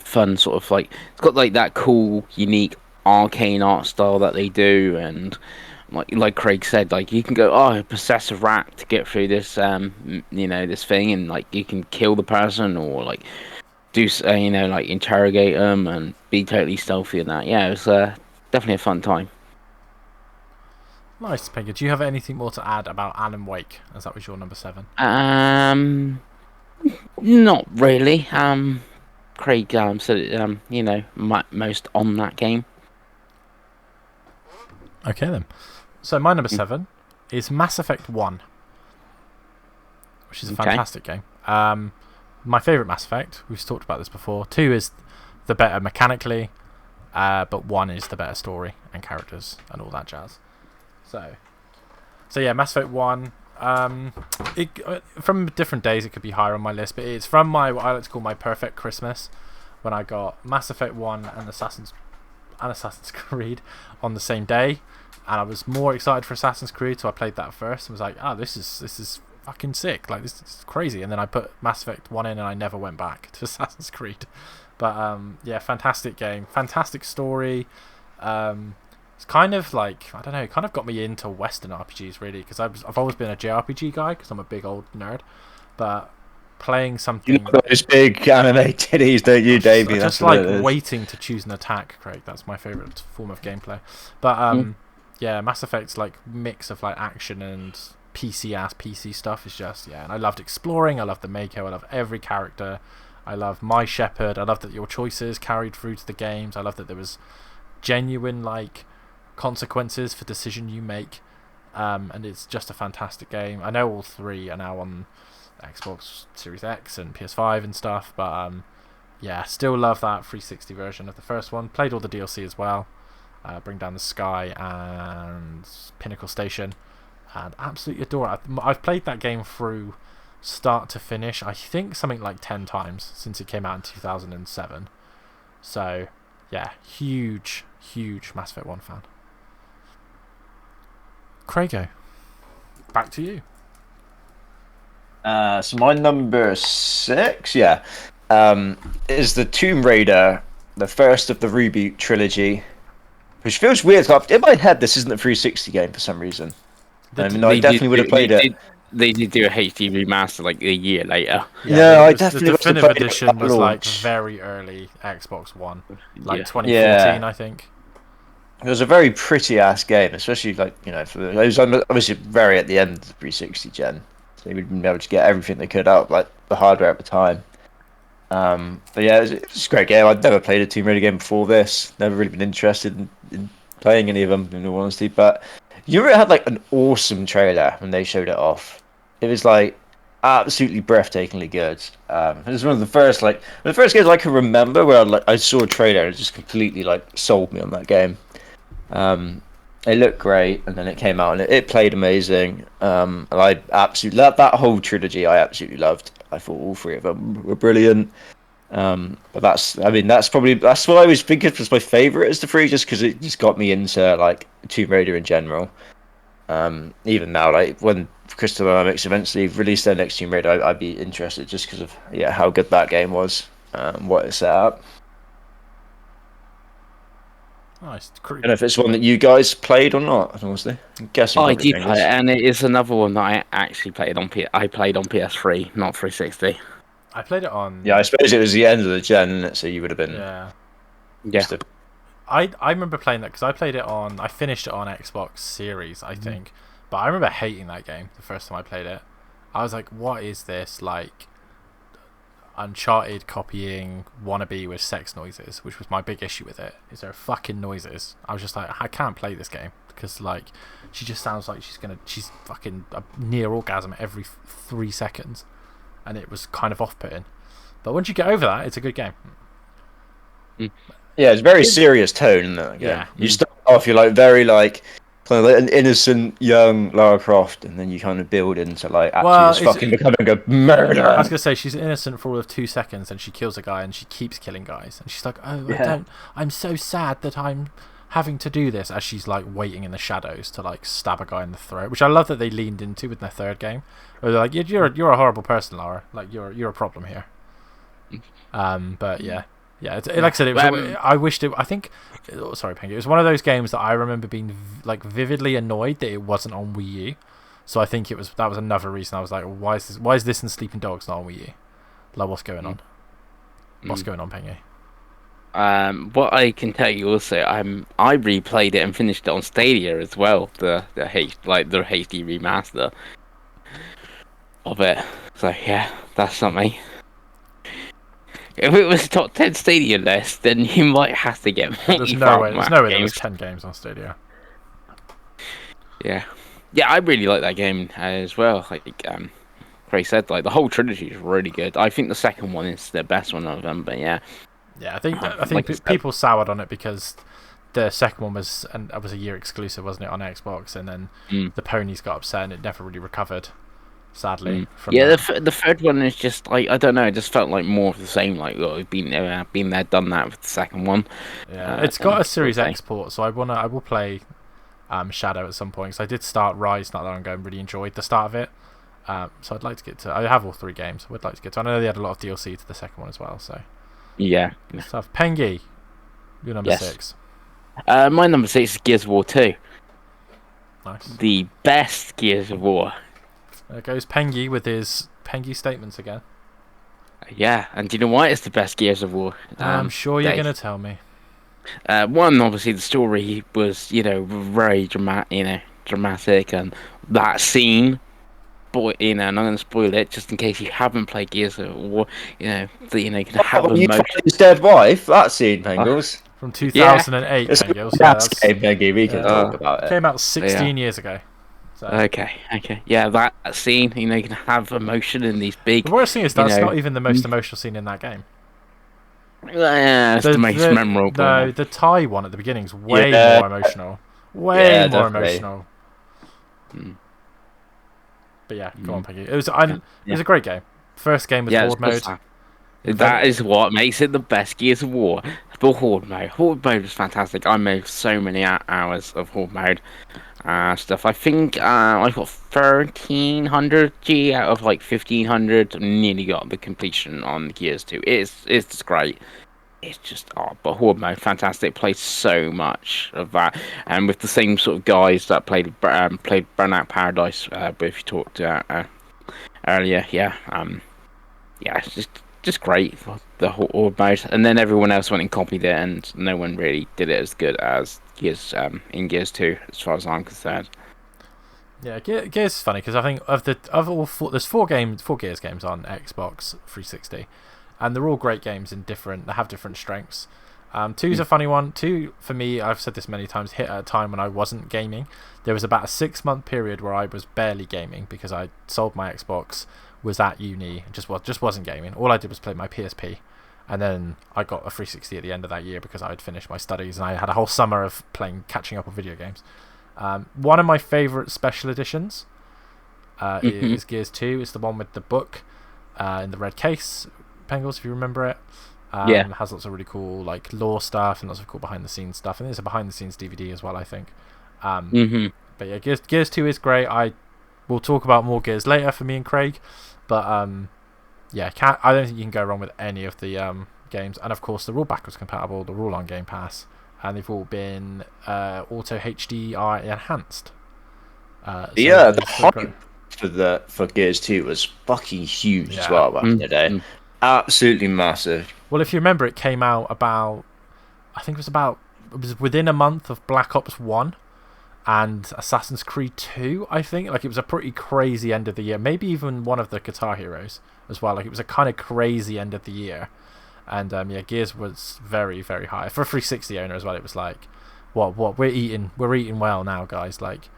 Fun sort of like it's got like that cool, unique arcane art style that they do, and like Craig said, like you can go possess a rat to get through this this thing, and like you can kill the person or like do like interrogate them and be totally stealthy and that. Yeah, it was definitely a fun time. Nice, Pengi. Do you have anything more to add about Alan Wake, as that was your number 7? Not really. Craig said it, most on that game. Okay then. So my number 7 is Mass Effect 1, which is a fantastic game. My favourite Mass Effect, we've talked about this before. 2 is the better mechanically, but 1 is the better story and characters and all that jazz. So yeah, Mass Effect 1. From different days it could be higher on my list, but it's from what I like to call my perfect Christmas, when I got Mass Effect 1 and Assassin's Creed on the same day, and I was more excited for Assassin's Creed, so I played that first and was like, this is fucking sick, like this is crazy. And then I put Mass Effect 1 in and I never went back to Assassin's Creed. But yeah, fantastic game, fantastic story. It's kind of like, I don't know, it kind of got me into Western RPGs really, because I've always been a JRPG guy because I'm a big old nerd. But playing something, you know those big anime titties, don't you, Davey? I just like waiting to choose an attack, Craig. That's my favourite form of gameplay. But yeah, Mass Effect's like mix of like action and PC stuff is just, yeah. And I loved exploring. I loved the Mako. I love every character. I love my Shepherd. I love that your choices carried through to the games. I love that there was genuine like consequences for decision you make, and it's just a fantastic game. I know all 3 are now on Xbox Series X and PS5 and stuff, but yeah, still love that 360 version of the first one. Played all the DLC as well. Bring Down the Sky, and Pinnacle Station, and absolutely adore it. I've played that game through start to finish, I think something like 10 times since it came out in 2007. So, yeah, huge Mass Effect 1 fan. Craigo, back to you. So my number 6, is the Tomb Raider, the first of the reboot trilogy, which feels weird. In my head, this isn't a 360 game for some reason. I definitely would have played it. They did do a HD remaster like a year later. Yeah, I definitely the would have definitive played it edition at was like launch. very early Xbox One, like Yeah. 2014, I think. It was a very pretty ass game, especially it was obviously very at the end of the 360 gen, so they would have been able to get everything they could out like the hardware at the time. But yeah, it was a great game. I'd never played a Tomb Raider game before this. Never really been interested in playing any of them, in all honesty. But you really had like an awesome trailer when they showed it off. It was like absolutely breathtakingly good. It was one of the first games I can remember where I saw a trailer and it just completely like sold me on that game. It looked great, and then it came out and it played amazing. And I absolutely loved that whole trilogy. I absolutely loved. I thought all three of them were brilliant. But that's what I always think it was my favorite is the three, just because it just got me into like Tomb Raider in general. Even now, like when Crystal Dynamics eventually released their next Tomb Raider, I'd be interested just because of how good that game was, what it set up. Nice. I don't know if it's one that you guys played or not. Honestly, I'm guessing. I did play it, and it is another one that I actually played on I played on PS3, not 360. I played it on. Yeah, I suppose it was the end of the gen, isn't it? So you would have been. Yeah. I remember playing that because I played it on. I finished it on Xbox Series, I think. But I remember hating that game the first time I played it. I was like, "What is this like?" Uncharted copying wannabe with sex noises, which was my big issue with it. Is there fucking noises? I was just like, I can't play this game because like she just sounds like she's fucking a near orgasm every 3 seconds, and it was kind of off-putting. But once you get over that, it's a good game. Yeah, it's a very serious tone in that game. Yeah. You start off, you're like very like kind of like an innocent young Lara Croft, and then you kind of build into like actually fucking becoming a murderer. I was gonna say she's innocent for all of 2 seconds, and she kills a guy, and she keeps killing guys, and she's like, "Oh, I'm so sad that I'm having to do this," as she's like waiting in the shadows to like stab a guy in the throat, which I love that they leaned into with their third game. Where they're like, "You're a horrible person, Lara. Like you're a problem here." But yeah. Yeah, like I said, I wished it. I think, sorry, Pengi. It was one of those games that I remember being like vividly annoyed that it wasn't on Wii U. So I think that was another reason I was like, why is this and Sleeping Dogs not on Wii U? Like, what's going on? What's going on, Pengi? What I can tell you also, I replayed it and finished it on Stadia as well. The HD remaster of it. So yeah, that's something. If it was a top 10 Stadia list, then you might have to get more. There's no way there was 10 games on Stadia. Yeah, I really like that game as well. Like Craig said, like the whole trilogy is really good. I think the second one is the best one of them. But yeah, I think people soured on it because the second one was a year exclusive, wasn't it, on Xbox? And then the ponies got upset and it never really recovered. Sadly, the third one is just like, I don't know. It just felt like more of the same. Like, we've been there, done that with the second one. Yeah, it's got a Series X port, so I will play Shadow at some point. Because I did start Rise not that long ago and really enjoyed the start of it. So I'd like to get to. I have all 3 games. I would like to get to. I know they had a lot of DLC to the second one as well. So yeah, good stuff. Pengi, your number 6. My number 6 is Gears of War 2. Nice. The best Gears of War. There goes Pengi with his Pengi statements again. Yeah, and do you know why it's the best Gears of War? I'm sure you're going to tell me. One, obviously, the story was, very dramatic, and that scene. But I'm not going to spoil it, just in case you haven't played Gears of War. You can have you find his dead wife. That scene, Pengles. From 2008, Pengles. That's game, Pengi. We can talk about it. Came out 16 years ago. So. Okay. Yeah, that scene, you can have emotion in these big... The worst thing is that's not even the most emotional scene in that game. Yeah, it's the most memorable. No, the Thai one at the beginning is way more emotional. Way more emotional. But yeah, go on, Pengi. It was a great game. First game was Horde mode. That is what makes it the best Gears of War. The Horde mode. Horde mode was fantastic. I made so many hours of Horde mode stuff. I think I got 1300 G out of like 1500. Nearly got the completion on Gears 2. It's just great. It's just but Horde mode, fantastic. Played so much of that, and with the same sort of guys that played Burnout Paradise. But if you talked earlier, yeah, it's just great for the Horde mode. And then everyone else went and copied it, and no one really did it as good as Gears in Gears 2, as far as I'm concerned. Yeah, Gears is funny because I think of all four, there's four Gears games on Xbox 360. And they're all great games they have different strengths. Two's a funny one. Two, for me, I've said this many times, hit at a time when I wasn't gaming. There was about a 6-month period where I was barely gaming because I sold my Xbox, was at uni, just wasn't gaming. All I did was play my PSP. And then I got a 360 at the end of that year because I had finished my studies and I had a whole summer of catching up on video games. One of my favourite special editions is Gears 2. It's the one with the book in the red case. Pengels, if you remember it. It has lots of really cool like lore stuff and lots of cool behind the scenes stuff, and there's a behind the scenes DVD as well, I think. But yeah, Gears 2 is great. I will talk about more Gears later for me and Craig, but I don't think you can go wrong with any of the games, and of course they're all backwards compatible, they're all on Game Pass, and they've all been auto HDR enhanced. The hype for Gears 2 was fucking huge as well back in the day. Absolutely massive. Well, if you remember, it came out it was within a month of Black Ops 1 and Assassin's Creed 2, I think. Like, it was a pretty crazy end of the year. Maybe even one of the Guitar Heroes as well. Like, it was a kind of crazy end of the year. And, Gears was very, very high. For a 360 owner as well, it was like, what, we're eating well now, guys. Like,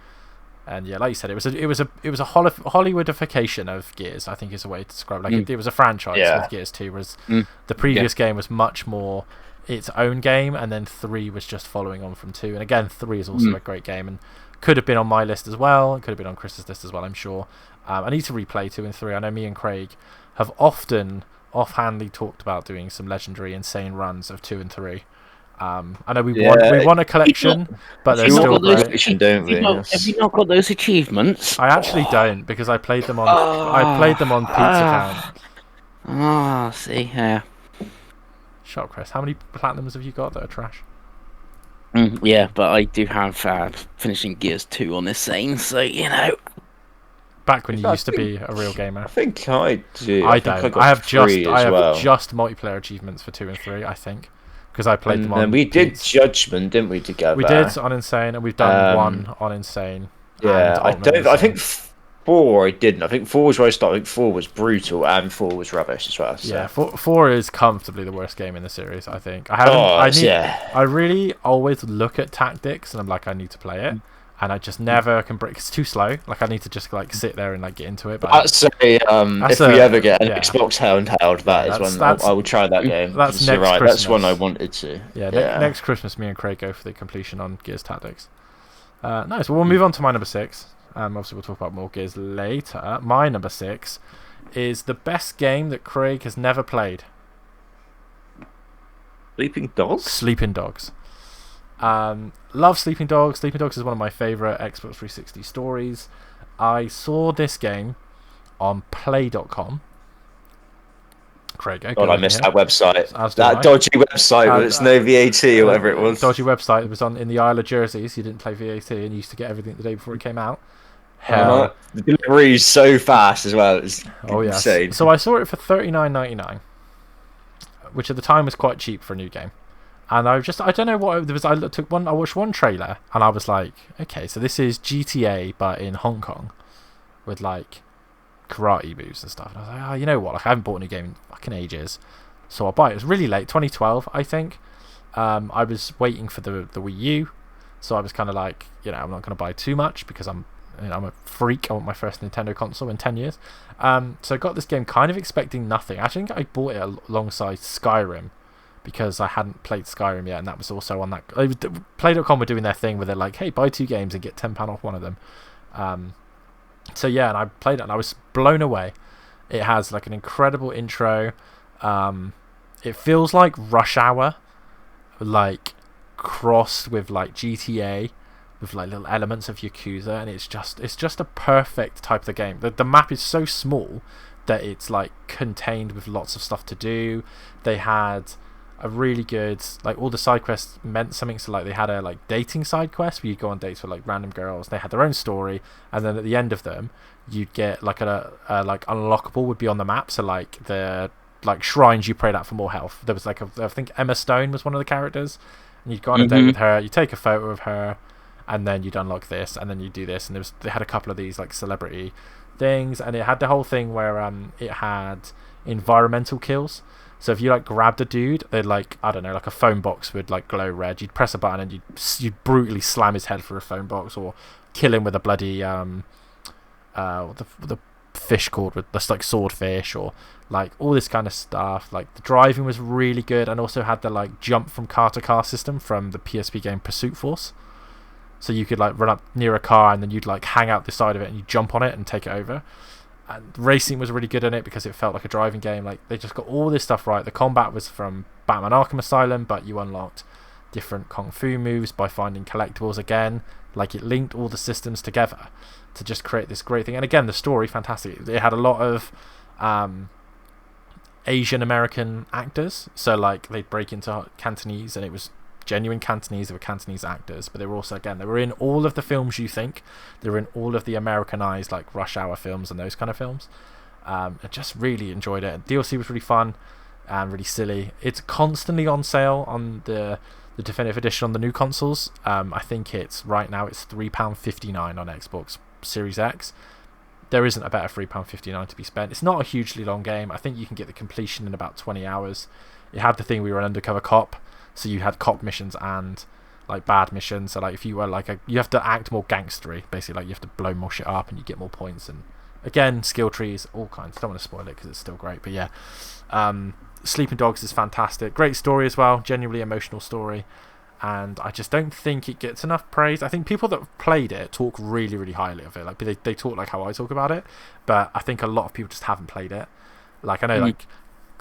and yeah, like you said, it was a Hollywoodification of Gears, I think is a way to describe it. Like it was a franchise with Gears 2, whereas the previous game was much more its own game, and then 3 was just following on from 2. And again, 3 is also a great game and could have been on my list as well, could have been on Chris's list as well, I'm sure. I need to replay 2 and 3. I know me and Craig have often offhandedly talked about doing some legendary insane runs of 2 and 3. I know we want a collection, but they're still great. Have you not got those achievements? I actually don't, because I played them on Pete's account. See, yeah. Shut up, Chris. How many platinums have you got that are trash? Yeah, but I do have finishing Gears 2 on this scene, so you know. Back when you used to be a real gamer. I think I do. I don't. I have just multiplayer achievements for 2 and 3, I think. Because I played them on. And we did Judgment, didn't we, together? We did on Insane, and we've done one on Insane. Yeah, I think 4 I didn't. I think 4 was where I started. I think 4 was brutal, and 4 was rubbish as well. So. Yeah, 4 is comfortably the worst game in the series, I think. I really always look at tactics, and I'm like, I need to play it. And I just never can break. It's too slow. Like, I need to just like sit there and like get into it. But if we ever get an Xbox handheld, that is when I will try that game. That's next Christmas. That's one I wanted to. Yeah, next Christmas, me and Craig go for the completion on Gears Tactics. Nice. Well, we'll move on to my number 6. Obviously, we'll talk about more Gears later. My number 6 is the best game that Craig has never played. Sleeping Dogs. Sleeping Dogs. Love Sleeping Dogs. Sleeping Dogs is one of my favourite Xbox 360 stories. I saw this game on play.com. Craig, I missed that website. That dodgy website with its no VAT or whatever it was. Dodgy website that was in the Isle of Jersey, so you didn't play VAT and you used to get everything the day before it came out. The delivery is so fast as well. It's insane. So I saw it for $39.99, which at the time was quite cheap for a new game. And I don't know what there was. I watched one trailer and I was like, okay, so this is GTA but in Hong Kong with like karate moves and stuff. And I was like, oh, you know what? Like, I haven't bought a new game in fucking ages, so I'll buy it. It was really late, 2012, I think. I was waiting for the Wii U, so I was kind of like, I'm not going to buy too much because I'm a freak. I want my first Nintendo console in 10 years. So I got this game kind of expecting nothing. I think I bought it alongside Skyrim, because I hadn't played Skyrim yet, and that was also on that. Play.com were doing their thing where they're like, hey, buy 2 games and get £10 off one of them. So yeah, and I played it and I was blown away. It has like an incredible intro. It feels like Rush Hour, like crossed with like GTA, with like little elements of Yakuza, and it's just a perfect type of the game. The map is so small that it's like contained with lots of stuff to do. They had a really good, like, all the side quests meant something. So like they had a like dating side quest where you go on dates with like random girls. They had their own story, and then at the end of them you'd get like a like unlockable would be on the map. So like the like shrines you prayed at for more health. There was like I think Emma Stone was one of the characters, and you'd go on a date with her, you take a photo of her, and then you'd unlock this, and then you do this. And they had a couple of these like celebrity things, and it had the whole thing where it had environmental kills. So if you like grabbed a dude, they'd like, I don't know, like a phone box would like glow red. You'd press a button and you'd brutally slam his head through a phone box, or kill him with a bloody the fish called with this like swordfish, or like all this kind of stuff. Like the driving was really good, and also had the like jump from car to car system from the PSP game Pursuit Force. So you could like run up near a car and then you'd like hang out the side of it and you jump on it and take it over. And racing was really good in it because it felt like a driving game. Like they just got all this stuff right. The combat was from Batman Arkham Asylum, but you unlocked different kung fu moves by finding collectibles again. Like it linked all the systems together to just create this great thing. And again, the story, fantastic. It had a lot of Asian American actors. So like they'd break into Cantonese, and it was genuine Cantonese. They were Cantonese actors, but they were also, again, they were in all of the films you think. They were in all of the Americanized like Rush Hour films and those kind of films. I just really enjoyed it. DLC was really fun and really silly. It's constantly on sale on the definitive edition on the new consoles. I think it's right now it's £3.59 on Xbox Series X. There isn't a better £3.59 to be spent. It's not a hugely long game. I think you can get the completion in about 20 hours. It had the thing where you were an undercover cop, so you had cop missions and like bad missions. So like if you were like you have to act more gangstery, basically. Like you have to blow more shit up and you get more points. And again, skill trees, all kinds. Don't want to spoil it because it's still great, but yeah. Sleeping Dogs is fantastic. Great story as well. Genuinely emotional story. And I just don't think it gets enough praise. I think people that have played it talk really, really highly of it. Like they talk like how I talk about it, but I think a lot of people just haven't played it. Like I know, like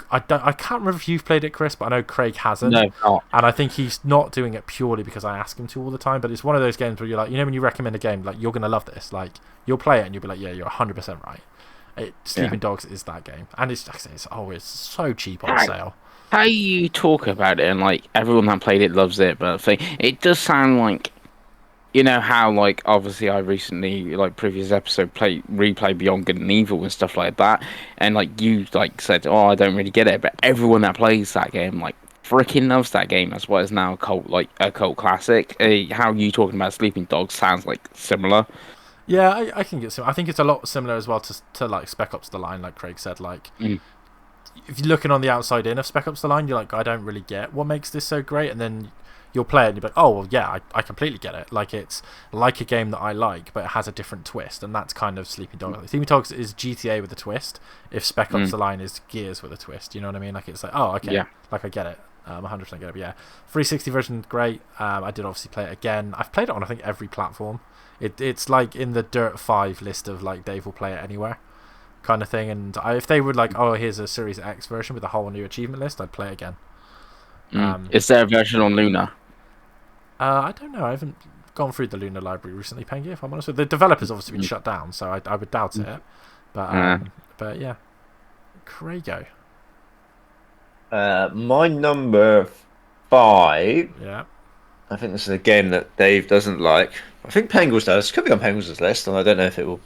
I can't remember if you've played it, Chris, but I know Craig hasn't. No, not. And I think he's not doing it purely because I ask him to all the time. But it's one of those games where you're like, you know, when you recommend a game, like you're gonna love this. Like you'll play it and you'll be like, yeah, you're 100% right. Sleeping Dogs is that game, and it's always so cheap on sale. How you talk about it, and like everyone that played it loves it, but it does sound like, you know how like obviously I recently, like previous episode, replayed Beyond Good and Evil and stuff like that, and like you like said, oh, I don't really get it, but everyone that plays that game like freaking loves that game. That's why it's now a cult classic. How you talking about Sleeping Dogs sounds like similar. Yeah, I can get some. I think it's a lot similar as well to like Spec Ops: The Line, like Craig said. Like if you're looking on the outside in of Spec Ops: The Line, you're like, I don't really get what makes this so great, and then you'll play it and you'll be like, oh well, yeah, I completely get it. Like it's like a game that I like, but it has a different twist, and that's kind of Sleeping Dogs. Sleeping Dogs is GTA with a twist. If Spec Ops: The Line is Gears with a twist, you know what I mean? Like it's like, oh okay, like I get it. 100% get it. But yeah, 360 version, great. I did obviously play it again. I've played it on I think every platform. It's like in the Dirt 5 list of like Dave will play it anywhere kind of thing. And if they would like, oh, here's a Series X version with a whole new achievement list, I'd play it again. Is there a version on Luna? I don't know. I haven't gone through the Luna library recently, Pengi, if I'm honest with you. The developer's obviously been shut down, so I would doubt it. But yeah. Craigo. My number 5. Yeah. I think this is a game that Dave doesn't like. I think Pengles does. Could be on Pengles' list, and I don't know if it will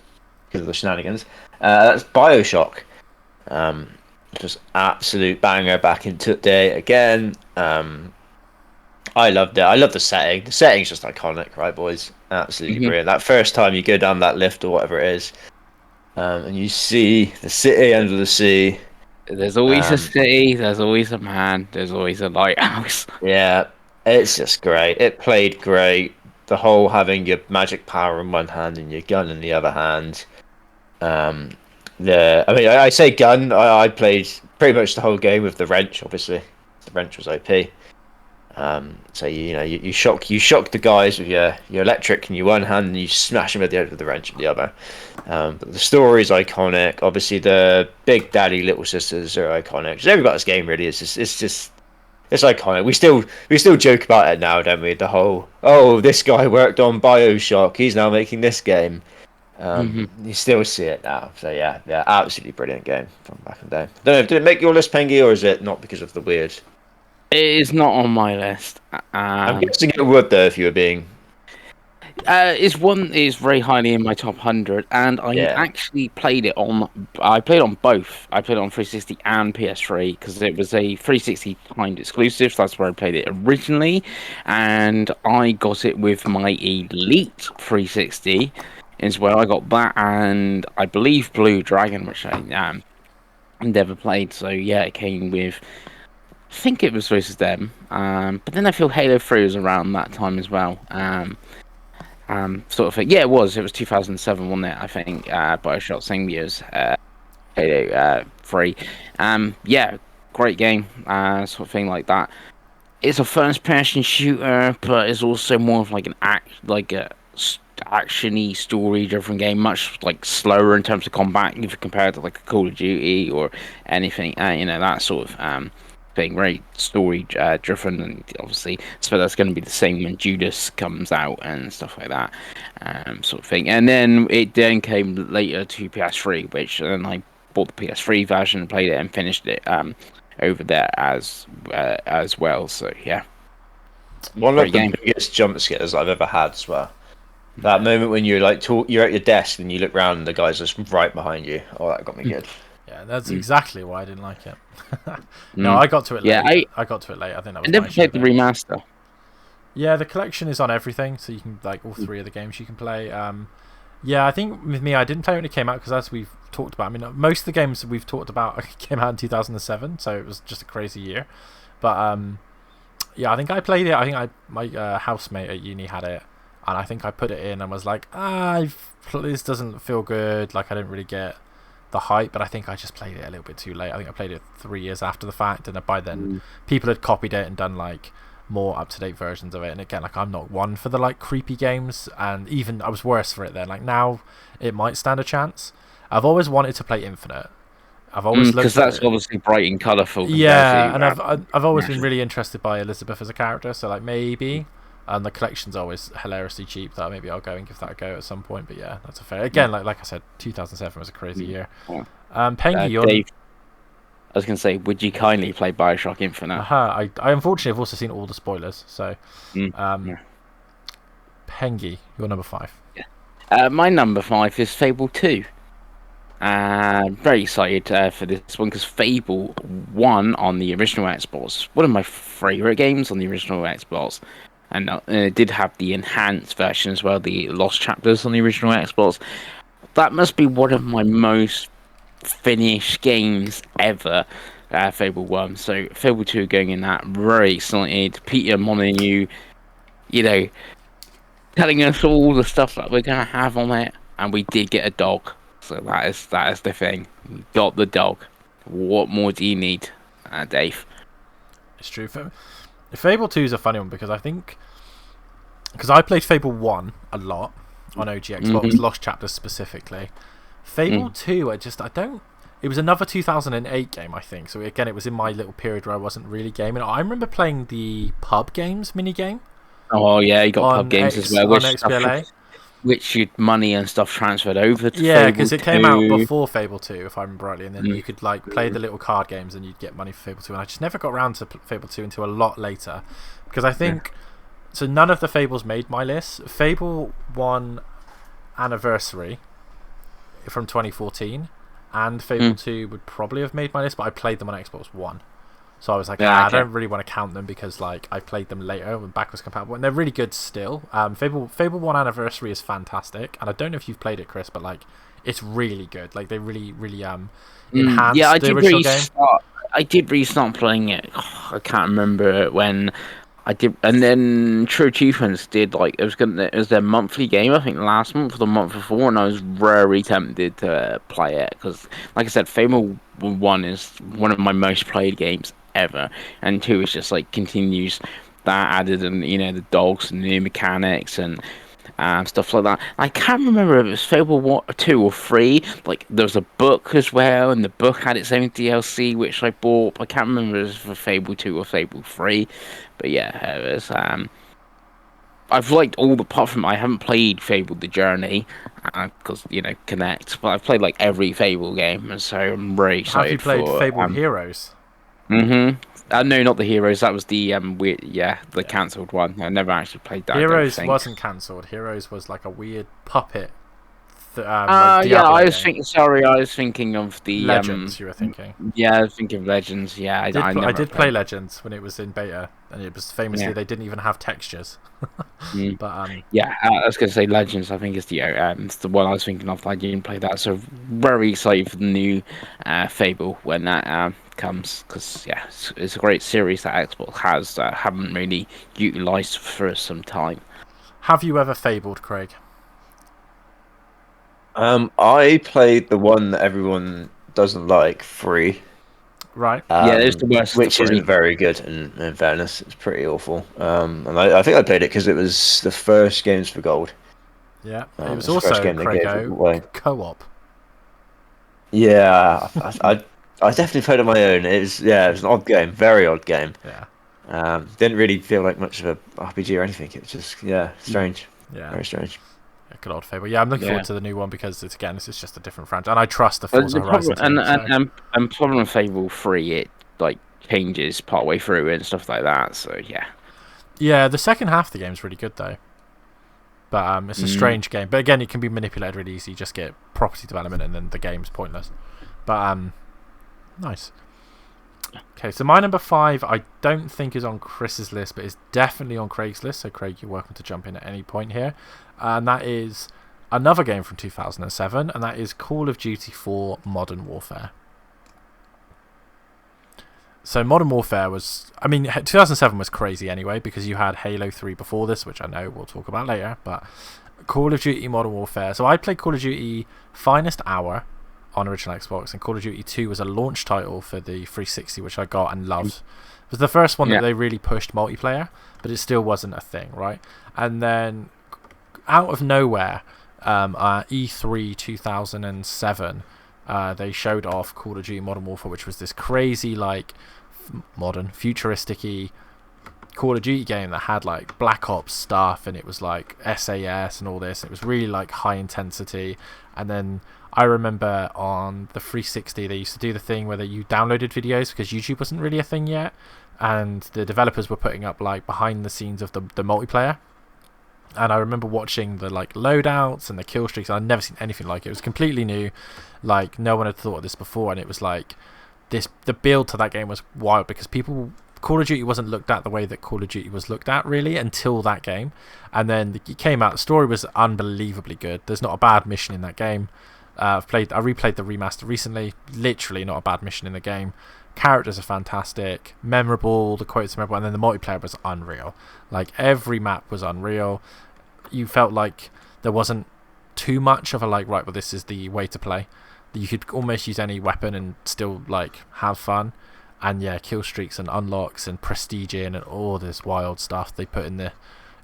because of the shenanigans. That's BioShock. Just absolute banger back into day again. I loved it. I love the setting. The setting's just iconic, right, boys? Absolutely brilliant. That first time you go down that lift or whatever it is, and you see the city under the sea. There's always a city, there's always a man, there's always a lighthouse. Yeah, it's just great. It played great. The whole having your magic power in one hand and your gun in the other hand. I say gun. I played pretty much the whole game with the wrench, obviously. the wrench was OP. So you shock the guys with your electric in your one hand, and you smash them with the wrench with the other. But the story's iconic. Obviously, the Big Daddy Little Sisters are iconic. Just everybody's game really is just it's iconic. We still joke about it now, don't we? The whole this guy worked on BioShock, he's now making this game. You still see it now. So yeah, absolutely brilliant game from back in the day. I don't know, did it make your list, Pengi, or is it not because of the weird? It is not on my list. I'm guessing it would though if you were being. It's one is very highly in my top 100, and I actually played it on. I played on both. I played it on 360 and PS3 because it was a 360 timed exclusive. So that's where I played it originally, and I got it with my Elite 360 as well. I got that, and I believe Blue Dragon, which I never played. So yeah, it came with. I think it was versus them, but then I feel Halo 3 was around that time as well. Sort of thing. Yeah, it was 2007, wasn't it? I think BioShock same years, Halo 3. Yeah, great game, sort of thing like that. It's a first-person shooter, but it's also more of like a actiony, story-driven game, much like slower in terms of combat if you compare it to like a Call of Duty or anything, that sort of thing, very story driven, and obviously so that's going to be the same when Judas comes out and stuff like that, sort of thing. And then it came later to PS3, which then I bought the PS3 version and played it and finished it over there as well. So yeah, one of the biggest jump scares I've ever had as well. That moment when you're you're at your desk and you look around and the guy's just right behind you. Oh, that got me good. Yeah, that's exactly why I didn't like it. No, I got to it late. Yeah, I got to it late. I think that was. I never played the remaster. Yeah, the collection is on everything, so you can like all three of the games you can play. Yeah, I think with me, I didn't play it when it came out because as we've talked about, I mean, most of the games that we've talked about came out in 2007, so it was just a crazy year. But yeah, I think I played it. I think my housemate at uni had it, and I think I put it in and was like, this doesn't feel good. Like I didn't really get the hype, but I think I just played it a little bit too late. I think I played it 3 years after the fact, and by then people had copied it and done like more up-to-date versions of it. And again, like I'm not one for the like creepy games, and even I was worse for it then. Like now it might stand a chance. I've always wanted to play Infinite. I've always looked because that's obviously bright and colourful. Yeah, and I've always been really interested by Elizabeth as a character, so like maybe. And the collection's always hilariously cheap. That maybe I'll go and give that a go at some point. But yeah, that's a fair. Again, like I said, 2007 was a crazy year. Pengi, Dave, I was going to say, would you kindly play BioShock Infinite? I unfortunately have also seen all the spoilers. So, Pengi, your number 5. Yeah. My number 5 is Fable 2. Very excited for this one because Fable 1 on the original Xbox, one of my favourite games on the original Xbox. And it did have the enhanced version as well, the Lost Chapters on the original Xbox. That must be one of my most finished games ever, Fable 1. So Fable 2 going in that, very excited. Peter Molyneux, telling us all the stuff that we're going to have on it. And we did get a dog. So that is the thing. We got the dog. What more do you need, Dave? It's true. Fable 2 is a funny one because I think I played Fable 1 a lot on OG Xbox, Lost Chapters specifically. Fable 2, I don't. It was another 2008 game, I think. So again, it was in my little period where I wasn't really gaming. I remember playing the pub games minigame. Oh yeah, you got pub games as well, on XBLA. Which money and stuff transferred over to Fable because it came out before Fable 2, if I remember rightly, and then you could like play the little card games and you'd get money for Fable 2. And I just never got around to Fable 2 until a lot later, because I think so. None of the Fables made my list. Fable 1 Anniversary from 2014 and Fable 2 would probably have made my list, but I played them on Xbox One. So I was like, I don't really want to count them because like I played them later when backwards compatible, and they're really good still. Fable 1 Anniversary is fantastic, and I don't know if you've played it, Chris, but like it's really good. Like they really enhanced the original game. I did restart playing it. I can't remember when I did, and then True Achievements did like it was their monthly game. I think last month or the month before, and I was very tempted to play it because, like I said, Fable 1 is one of my most played games ever. And 2 is just like continues that added, and the dogs and new mechanics and stuff like that. I can't remember if it was Fable 1 or 2 or 3. Like there was a book as well, and the book had its own DLC which I bought. I can't remember if it was for Fable 2 or Fable 3, but yeah, it was. I've liked all apart from I haven't played Fable the Journey because Connect, but I've played like every Fable game, and so I'm very excited. Have you played for, Fable Heroes? No, not the Heroes. That was the cancelled one. I never actually played that. Heroes wasn't cancelled. Heroes was like a weird puppet. I was thinking. Sorry, I was thinking of the Legends. You were thinking. Yeah, I was thinking of Legends. Yeah, I did play Legends when it was in beta, and it was famously they didn't even have textures. But I was going to say Legends. I think it's the one I was thinking of. I didn't play that, so very excited for the new Fable when that comes, because it's a great series that Xbox has that haven't really utilized for some time. Have you ever fabled, Craig? I played the one that everyone doesn't like, 3. Right. It's the worst. Which isn't very good, in fairness. It's pretty awful. And I think I played it because it was the first Games for Gold. Yeah, it was also, Craig, co-op. Yeah, I definitely played on my own. It was an odd game, very odd game. Yeah. Didn't really feel like much of a RPG or anything. It was just strange. Yeah. Very strange. Good old Fable. Yeah, I'm looking forward to the new one because it's just a different franchise, and I trust the Forza Horizon team. And problem with Fable 3, it like changes partway through and stuff like that. So yeah. Yeah, the second half of the game's really good though, but it's a strange game. But again, it can be manipulated really easy. You just get property development, and then the game's pointless. But nice. Okay, so my number 5 I don't think is on Chris's list, but is definitely on Craig's list. So Craig, you're welcome to jump in at any point here. And that is another game from 2007, and that is Call of Duty 4 Modern Warfare. So Modern Warfare 2007 was crazy anyway, because you had Halo 3 before this, which I know we'll talk about later, but Call of Duty Modern Warfare. So I played Call of Duty Finest Hour on original Xbox, and Call of Duty 2 was a launch title for the 360, which I got and loved. It was the first one that they really pushed multiplayer, but it still wasn't a thing, right? And then out of nowhere, E3 2007, they showed off Call of Duty Modern Warfare, which was this crazy, like, modern, futuristic-y Call of Duty game that had, like, Black Ops stuff, and it was, like, SAS and all this. It was really, like, high intensity. And then I remember on the 360, they used to do the thing where you downloaded videos because YouTube wasn't really a thing yet, and the developers were putting up, like, behind the scenes of the multiplayer. And I remember watching the like loadouts and the kill streaks. I'd never seen anything like it. It was completely new. Like, no one had thought of this before, and it was like the build to that game was wild, because Call of Duty wasn't looked at the way that Call of Duty was looked at really until that game. And then it came out. The story was unbelievably good. There's not a bad mission in that game. I replayed the remaster recently. Literally not a bad mission in the game. Characters are fantastic, memorable, the quotes are memorable, and then the multiplayer was unreal. Like, every map was unreal. You felt like there wasn't too much of a like, right, well, this is the way to play. You could almost use any weapon and still like have fun. And yeah, kill streaks and unlocks and prestige and all this wild stuff they put in the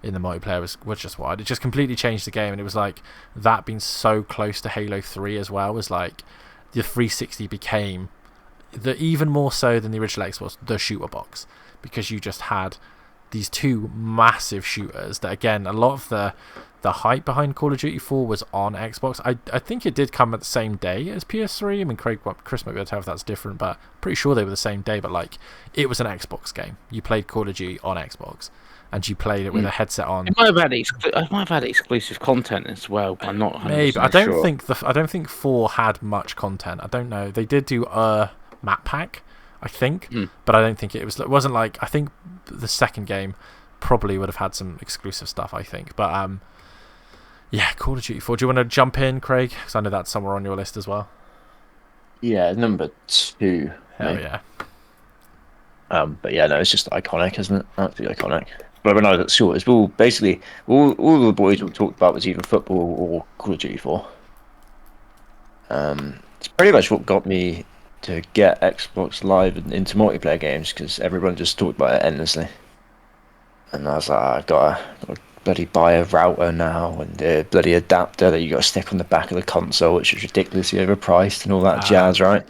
multiplayer was just wild. It just completely changed the game, and it was like that being so close to Halo 3 as well was like the 360 became even more so than the original Xbox, the shooter box, because you just had these two massive shooters that, again, a lot of the hype behind Call of Duty 4 was on Xbox. I think it did come at the same day as PS3. I mean, Chris might be able to tell if that's different, but I'm pretty sure they were the same day. But like, it was an Xbox game. You played Call of Duty on Xbox, and you played it with a headset on. It might have had exclusive content as well. I'm not. Maybe I don't think 4 had much content. I don't know. They did do a map pack, I think, but I don't think it wasn't like. I think the second game probably would have had some exclusive stuff, I think. But yeah, Call of Duty 4. Do you want to jump in, Craig? Because I know that's somewhere on your list as well. Yeah, number 2. Hell yeah. But yeah, no, it's just iconic, isn't it? Absolutely iconic. But when I was at school, it's all basically all the boys we talked about was either football or Call of Duty 4. It's pretty much what got me to get Xbox Live into multiplayer games because everyone just talked about it endlessly. And I was like, I've got to bloody buy a router now and a bloody adapter that you got to stick on the back of the console, which is ridiculously overpriced and all that jazz, right?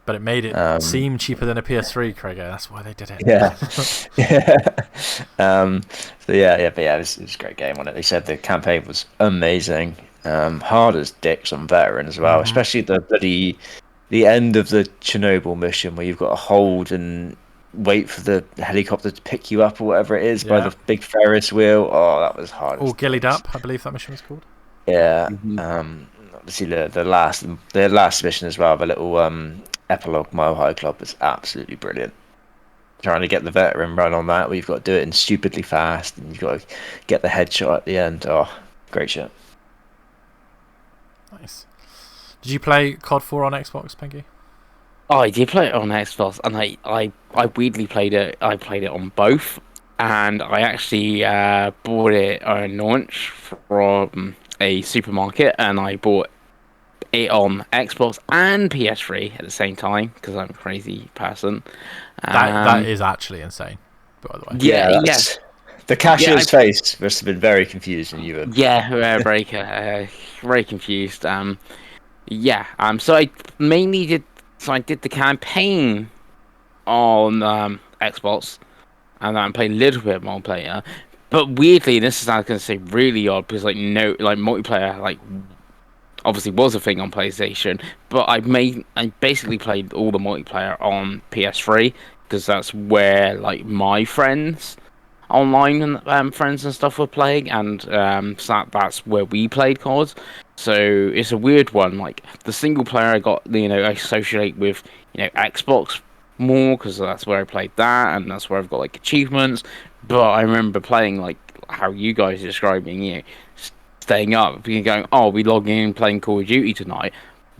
But it made it seem cheaper than a PS3, Craig. That's why they did it. Yeah, yeah. So it was a great game on it. They said the campaign was amazing. Hard as dicks on veteran as well, especially the end of the Chernobyl mission where you've got to hold and wait for the helicopter to pick you up or whatever it is by the big Ferris wheel. Oh, that was hard. All gillied up, I believe that mission was called. Yeah. Obviously the last mission as well, the little epilogue Mile High Club was absolutely brilliant. Trying to get the veteran run on that, where you've got to do it in stupidly fast, and you've got to get the headshot at the end. Oh, great shit. Nice. Did you play COD 4 on Xbox, Pengi? Oh, I did play it on Xbox, and I weirdly played it. I played it on both, and I actually bought it on launch from a supermarket, and I bought it on Xbox and PS3 at the same time because I'm a crazy person. Um, That is actually insane, by the way. Yeah. The cashier's face must have been very confused, and you were. Yeah, very confused. So I mainly did. So I did the campaign on Xbox, and then I played a little bit of multiplayer. But weirdly, this is, I was going to say, really odd because multiplayer obviously was a thing on PlayStation, but I basically played all the multiplayer on PS3 because that's where my friends online and friends and stuff were playing, and so that's where we played COD. So it's a weird one. Like the single player, I associate with Xbox more because that's where I played that, and that's where I've got achievements. But I remember playing how you guys are describing, staying up, being going, oh, we log in playing Call of Duty tonight.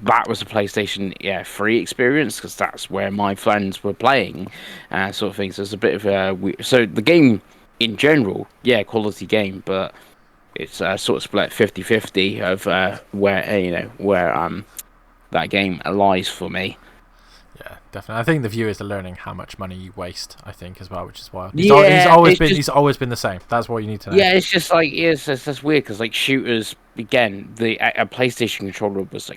That was a PlayStation 3 experience because that's where my friends were playing, sort of thing. So it's a bit of a weird. So the game in general, quality game, but it's sort of split 50-50 of where that game lies for me. Yeah, definitely. I think the viewers are learning how much money you waste, I think, as well, which is wild. He's always been the same. That's what you need to know. Yeah, it's just it's just weird because shooters, again, a PlayStation controller was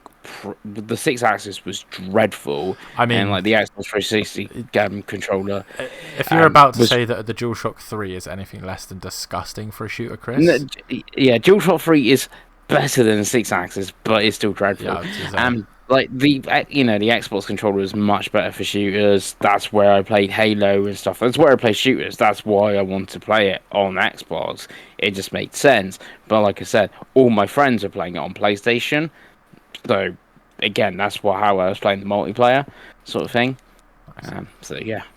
the 6-axis was dreadful. I mean, and the Xbox 360 controller. If you're about to say that the DualShock 3 is anything less than disgusting for a shooter, Chris. DualShock 3 is better than the 6-axis, but it's still dreadful. Yeah, the Xbox controller is much better for shooters. That's where I played Halo and stuff. That's where I play shooters. That's why I want to play it on Xbox. It just made sense. But like I said, all my friends are playing it on PlayStation. So again, that's how I was playing the multiplayer sort of thing. And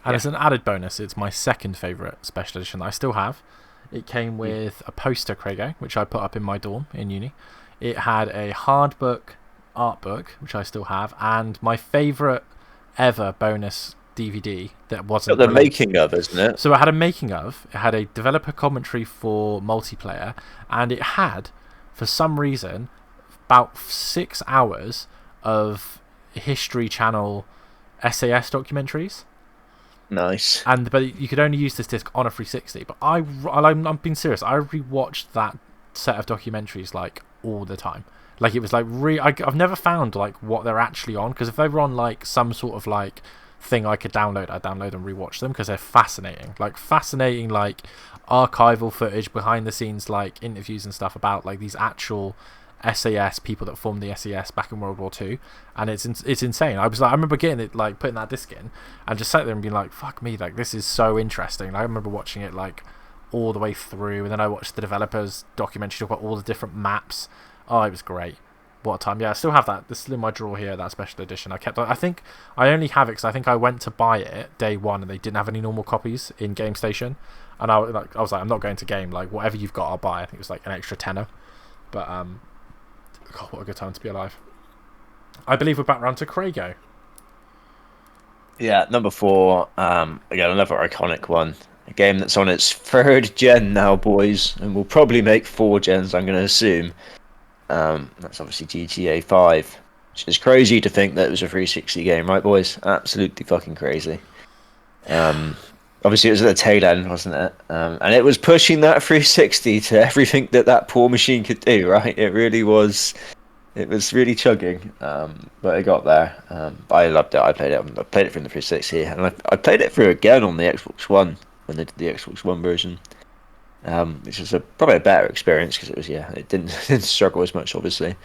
as an added bonus, it's my second favourite special edition that I still have. It came with a poster, Craigo, which I put up in my dorm in uni. It had a hardbook art book, which I still have, and my favourite ever bonus DVD that wasn't the making of, isn't it? So it had a making of, it had a developer commentary for multiplayer, and it had, for some reason, about 6 hours of History Channel SAS documentaries. Nice. But you could only use this disc on a 360. But I'm being serious. I rewatched that set of documentaries all the time. It was I've never found what they're actually on, because if they were on some sort of thing I could download, I'd download and rewatch them because they're fascinating. Fascinating archival footage, behind the scenes interviews and stuff about these actual SAS people that formed the SAS back in World War II, and it's insane. I remember getting it, putting that disc in and just sat there and being fuck me, this is so interesting. I remember watching it all the way through, and then I watched the developers documentary talk about all the different maps. Oh, it was great. What a time. Yeah, I still have that. This is in my drawer here, that special edition. I think I only have it because I think I went to buy it day one and they didn't have any normal copies in Game Station. And I was like, I'm not going to Game. Whatever you've got, I'll buy. I think it was an extra tenner. But, God, what a good time to be alive. I believe we're back round to Craigo. Yeah, number 4. Again, another iconic one. A game that's on its 3rd gen now, boys. And will probably make 4 gens, I'm going to assume. That's obviously GTA 5. which is crazy to think that it was a 360 game, right, boys? Absolutely fucking crazy. Obviously, it was at the tail end, wasn't it? And it was pushing that 360 to everything that poor machine could do, right? It really was. It was really chugging, but it got there. I loved it. I played it from the 360, and I played it through again on the Xbox One when they did the Xbox One version, which was probably a better experience because it didn't struggle as much, obviously.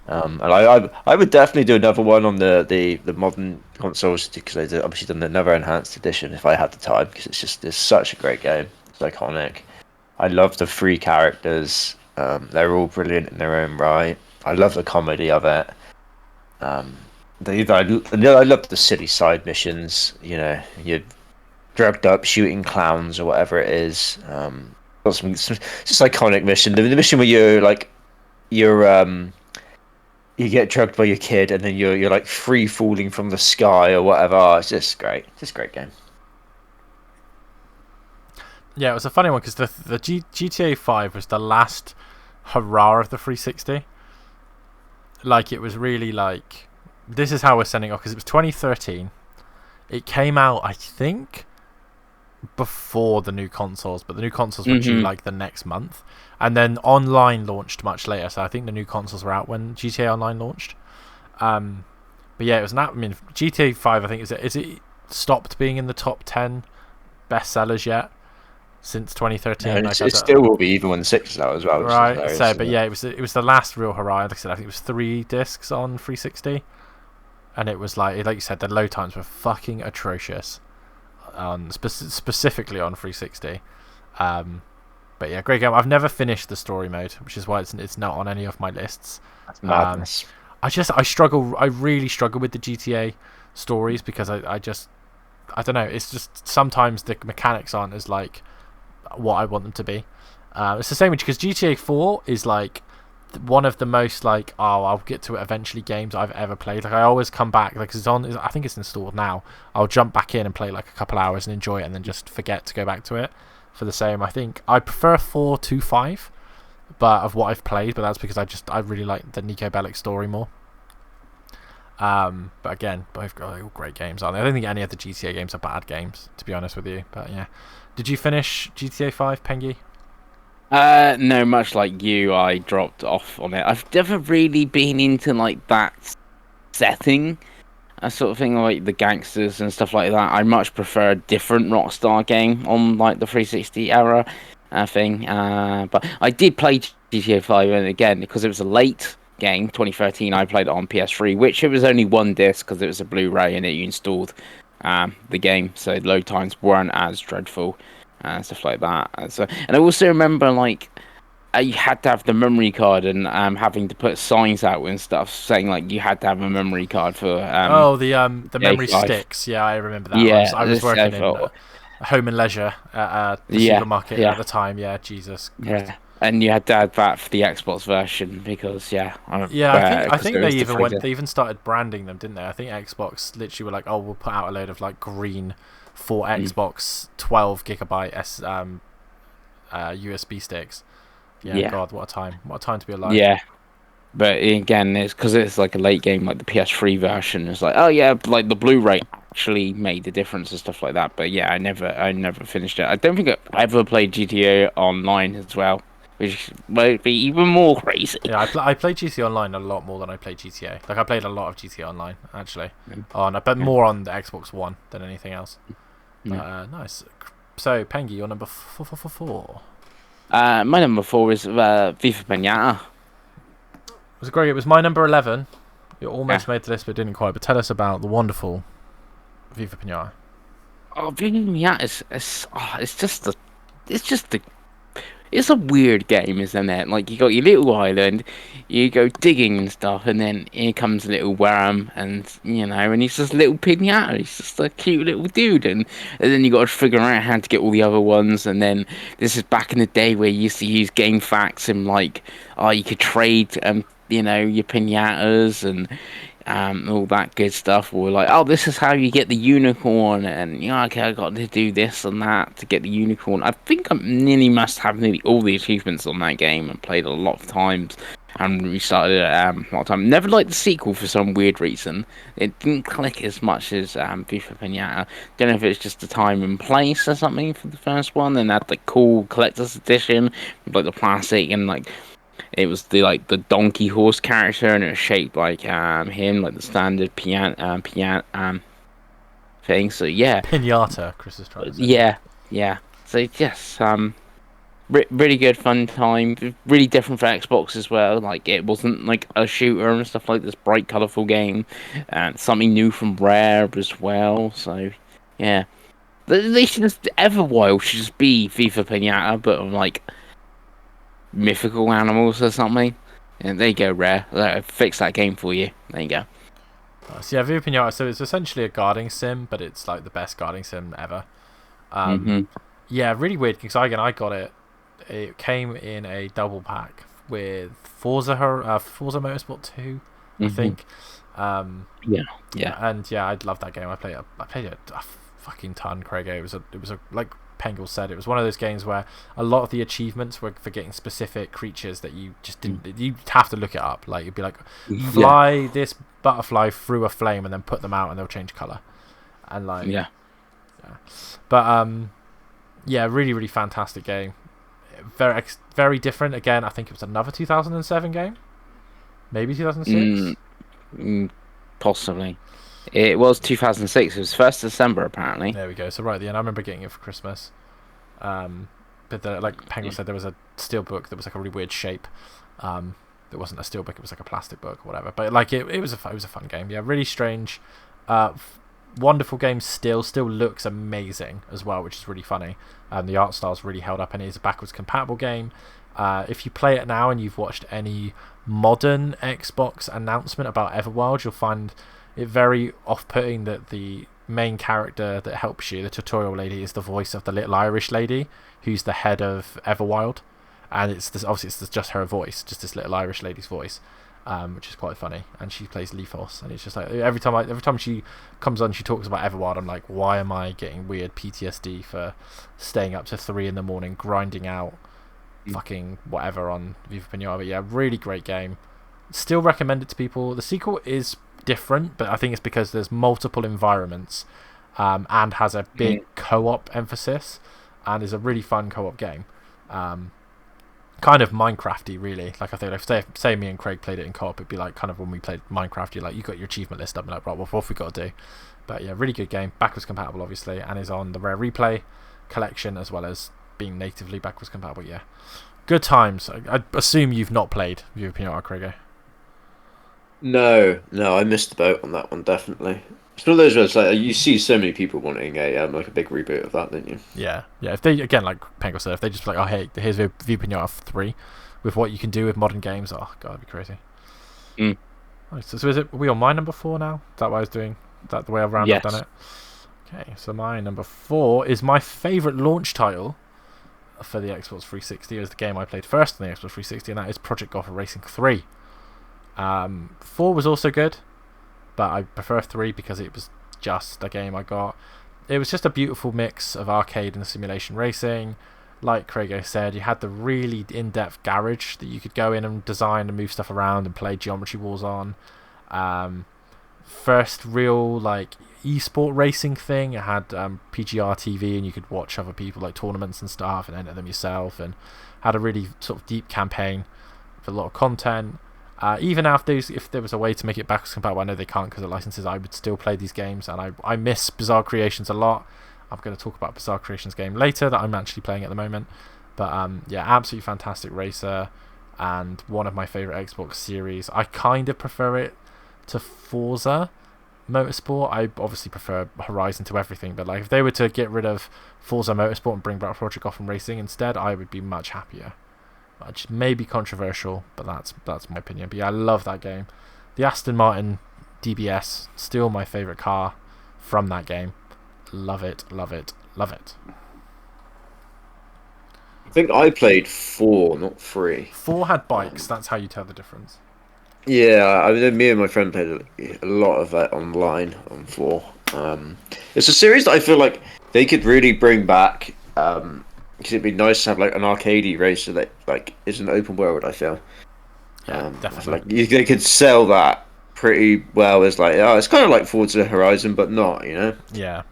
And I would definitely do another one on the modern consoles because they obviously done another enhanced edition if I had the time because it's such a great game. It's iconic. I love the three characters. They're all brilliant in their own right. I love the comedy of it. I love the silly side missions. You know, you're drugged up shooting clowns or whatever it is. It's just iconic mission. The mission where you get drugged by your kid and then you're like free falling from the sky or whatever. Oh, it's just great. Just a great game. Yeah, it was a funny one because the GTA 5 was the last hurrah of the 360. Like, it was really like, this is how we're sending off, because it was 2013. It came out, I think, before the new consoles, but the new consoles were due like the next month. And then online launched much later, so I think the new consoles were out when GTA Online launched. But yeah, it was GTA 5, I think, is it stopped being in the top 10 bestsellers yet? Since 2013, it still will be even when 6 is out as well. Right. So, but yeah, it was the last real hurrah. Like I said, I think it was 3 discs on 360, and it was like you said, the load times were fucking atrocious, specifically on 360. But yeah, great game. I've never finished the story mode, which is why it's not on any of my lists. That's madness. I struggle. I really struggle with the GTA stories because I don't know. It's just sometimes the mechanics aren't as like what I want them to be. It's the same because GTA 4 is like one of the most like I'll get to it eventually games I've ever played. Like I always come back, like it's on. I think it's installed now. I'll jump back in and play like a couple hours and enjoy it, and then just forget to go back to it for the same. I think I prefer 4 to 5, but of what I've played. But that's because I really like the Nico Bellic story more. But again, both all great games, aren't they? I don't think any of the GTA games are bad games, to be honest with you. But yeah, did you finish GTA 5, Pengi? No, much like you, I dropped off on it. I've never really been into like that setting, a sort of thing like the gangsters and stuff like that. I much prefer a different Rockstar game on like the 360 era thing. But I did play GTA 5, and again because it was a late game, 2013, I played it on PS3, which it was only one disc because it was a Blu-ray and you installed the game, so load times weren't as dreadful and stuff like that. And I also remember like you had to have the memory card and having to put signs out and stuff saying like you had to have a memory card for the memory sticks. Yeah, I remember that. Yeah, I was working in Home and Leisure at the supermarket at the time. Yeah, Jesus. Yeah. And you had to add that for the Xbox version because I think they even started branding them, didn't they? I think Xbox literally were like, oh, we'll put out a load of like green for Xbox 12 gigabyte USB sticks. Yeah, God, what a time! What a time to be alive. Yeah, but again, it's because it's like a late game, like the PS3 version. It's like, oh yeah, like the Blu-ray actually made the difference and stuff like that. But yeah, I never finished it. I don't think I ever played GTA Online as well, which might be even more crazy. Yeah, I played GTA Online a lot more than I played GTA. Like I played a lot of GTA Online actually, but more on the Xbox One than anything else. Nice. So Pengi, your number 4. My number 4 is Viva Pinata. It was great. It was my number 11. You almost made the list, but didn't quite. But tell us about the wonderful Viva Pinata. Oh, Viva Pinata it's a weird game, isn't it? Like, you got your little island, you go digging and stuff, and then here comes a little worm, and, and he's just a little pinata. He's just a cute little dude, and then you got to figure out how to get all the other ones, and then this is back in the day where you used to use game facts and, like, you could trade, your pinatas, and all that good stuff. Or like, oh, this is how you get the unicorn, and okay, I got to do this and that to get the unicorn. I think I nearly must have nearly all the achievements on that game and played a lot of times. and restarted it a lot of time. Never liked the sequel for some weird reason. It didn't click as much as FIFA Pinata. Don't know if it's just the time and place or something for the first one, and had the cool collector's edition with like the plastic and like it was the donkey horse character, and it was shaped like him, like the standard piano thing. So yeah, Pinata, Chris is trying to say. yeah. So yes, really good fun time. Really different for Xbox as well. Like it wasn't like a shooter and stuff like this bright, colourful game, and something new from Rare as well. So yeah, they should just Everwild should just be FIFA Pinata, but like mythical animals or something. And there you go, Rare. Fix that game for you. There you go. So yeah, Viva Pinata. So it's essentially a guarding sim, but it's like the best guarding sim ever. Yeah, really weird because I got it. It came in a double pack with Forza Motorsport 2, I think. Yeah. And yeah, I love that game. I played it a fucking ton, Craig. It was a like Pengi said, it was one of those games where a lot of the achievements were for getting specific creatures that you just didn't. You have to look it up. Like you'd be like, fly this butterfly through a flame and then put them out and they'll change color. And like but yeah, really really fantastic game. Very different. Again, I think it was another 2007 game, maybe 2006. Possibly. It was 2006. It was 1st December apparently. There we go. So right at the end, I remember getting it for Christmas. But like Penguin said, there was a steelbook that was like a really weird shape. It wasn't a steelbook; it was like a plastic book or whatever. But like it was a fun game. Yeah, really strange. Wonderful game. Still looks amazing as well, which is really funny. The art style's really held up, and it is a backwards compatible game. If you play it now and you've watched any modern Xbox announcement about Everwild, you'll find it very off-putting that the main character that helps you, the tutorial lady, is the voice of the little Irish lady who's the head of Everwild, and it's just her voice, just this little Irish lady's voice, which is quite funny. And she plays Lethos, and it's just like every time she comes on, she talks about Everwild. I'm like, why am I getting weird PTSD for staying up to 3 a.m. grinding out fucking whatever on Viva Pinata? But yeah, really great game. Still recommend it to people. The sequel is different, but I think it's because there's multiple environments, and has a big co-op emphasis, and is a really fun co-op game. Kind of Minecrafty, really. Like I think, if say me and Craig played it in co-op, it'd be like kind of when we played Minecraft. You got your achievement list up, and like, right, what have we got to do? But yeah, really good game, backwards compatible, obviously, and is on the Rare Replay collection as well as being natively backwards compatible. Yeah, good times. I assume you've not played Viva Pinata, Craig. No, I missed the boat on that one, definitely. It's one of those where it's like you see so many people wanting a like a big reboot of that, don't you? Yeah. If they, again, like Penguin said, if they just like, oh hey, here's Viva Pinata 3 with what you can do with modern games, oh god, that'd be crazy. Right, so are we on my number 4 now? Is that what I was doing? Is that the way I've done it? Okay, so my number 4 is my favourite launch title for the Xbox 360. It was the game I played first on the Xbox 360, and that is Project Golf Racing 3. 4 was also good, but I prefer 3 because it was just a game I got. It was just a beautiful mix of arcade and simulation racing. Like Craig said, you had the really in-depth garage that you could go in and design and move stuff around and play Geometry Wars on. First real like esport racing thing. It had PGR TV, and you could watch other people like tournaments and stuff and enter them yourself, and had a really sort of deep campaign with a lot of content. Even after if there was a way to make it backwards compatible, I know they can't because of licenses, I would still play these games, and I miss Bizarre Creations a lot. I'm going to talk about Bizarre Creations game later that I'm actually playing at the moment. But yeah, absolutely fantastic racer, and one of my favourite Xbox series. I kind of prefer it to Forza Motorsport. I obviously prefer Horizon to everything, but like if they were to get rid of Forza Motorsport and bring back Project Gotham Racing instead, I would be much happier. Which may be controversial, but that's my opinion. But yeah, I love that game. The Aston Martin DBS, still my favourite car from that game. Love it. I think I played 4, not 3. 4 had bikes, that's how you tell the difference. Yeah, I mean, me and my friend played a lot of that online on 4. It's a series that I feel like they could really bring back, because it'd be nice to have like an arcadey racer that like is an open world, I feel. Yeah, I feel definitely. like they could sell that pretty well as like, oh, it's kind of like Forza Horizon, but not, you know. Yeah.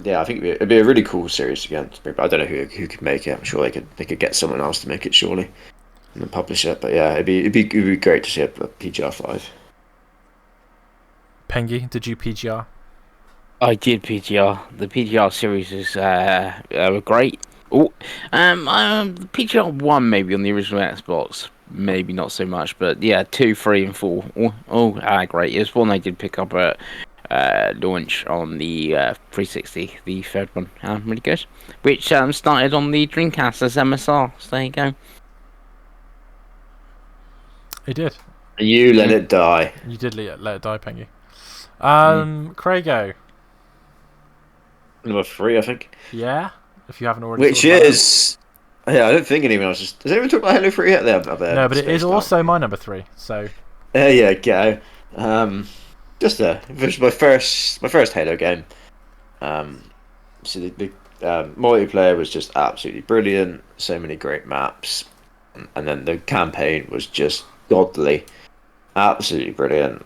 Yeah, I think it'd be a really cool series again. I don't know who could make it. I'm sure they could get someone else to make it, surely, and then publish it. But yeah, it'd be great to see a PGR 5. Pengi, did you PGR? I did PGR. The PGR series is were great. Oh, the PGR one maybe on the original Xbox, maybe not so much, but yeah, 2, 3, and 4. Great. It was one I did pick up at launch on the 360, the third one. Really good. Which started on the Dreamcast as MSR. So there you go. He did. You let it die. You did let it die, Pengi. Mm. Craigo. Number 3, I think. Yeah? If you haven't already Which thought about is, yeah, I don't think anyone else has. Does anyone talk about Halo 3 yet? There, no, but it is also my number 3, so... There you go. It was my first Halo game. So the multiplayer was just absolutely brilliant. So many great maps, and then the campaign was just godly, absolutely brilliant.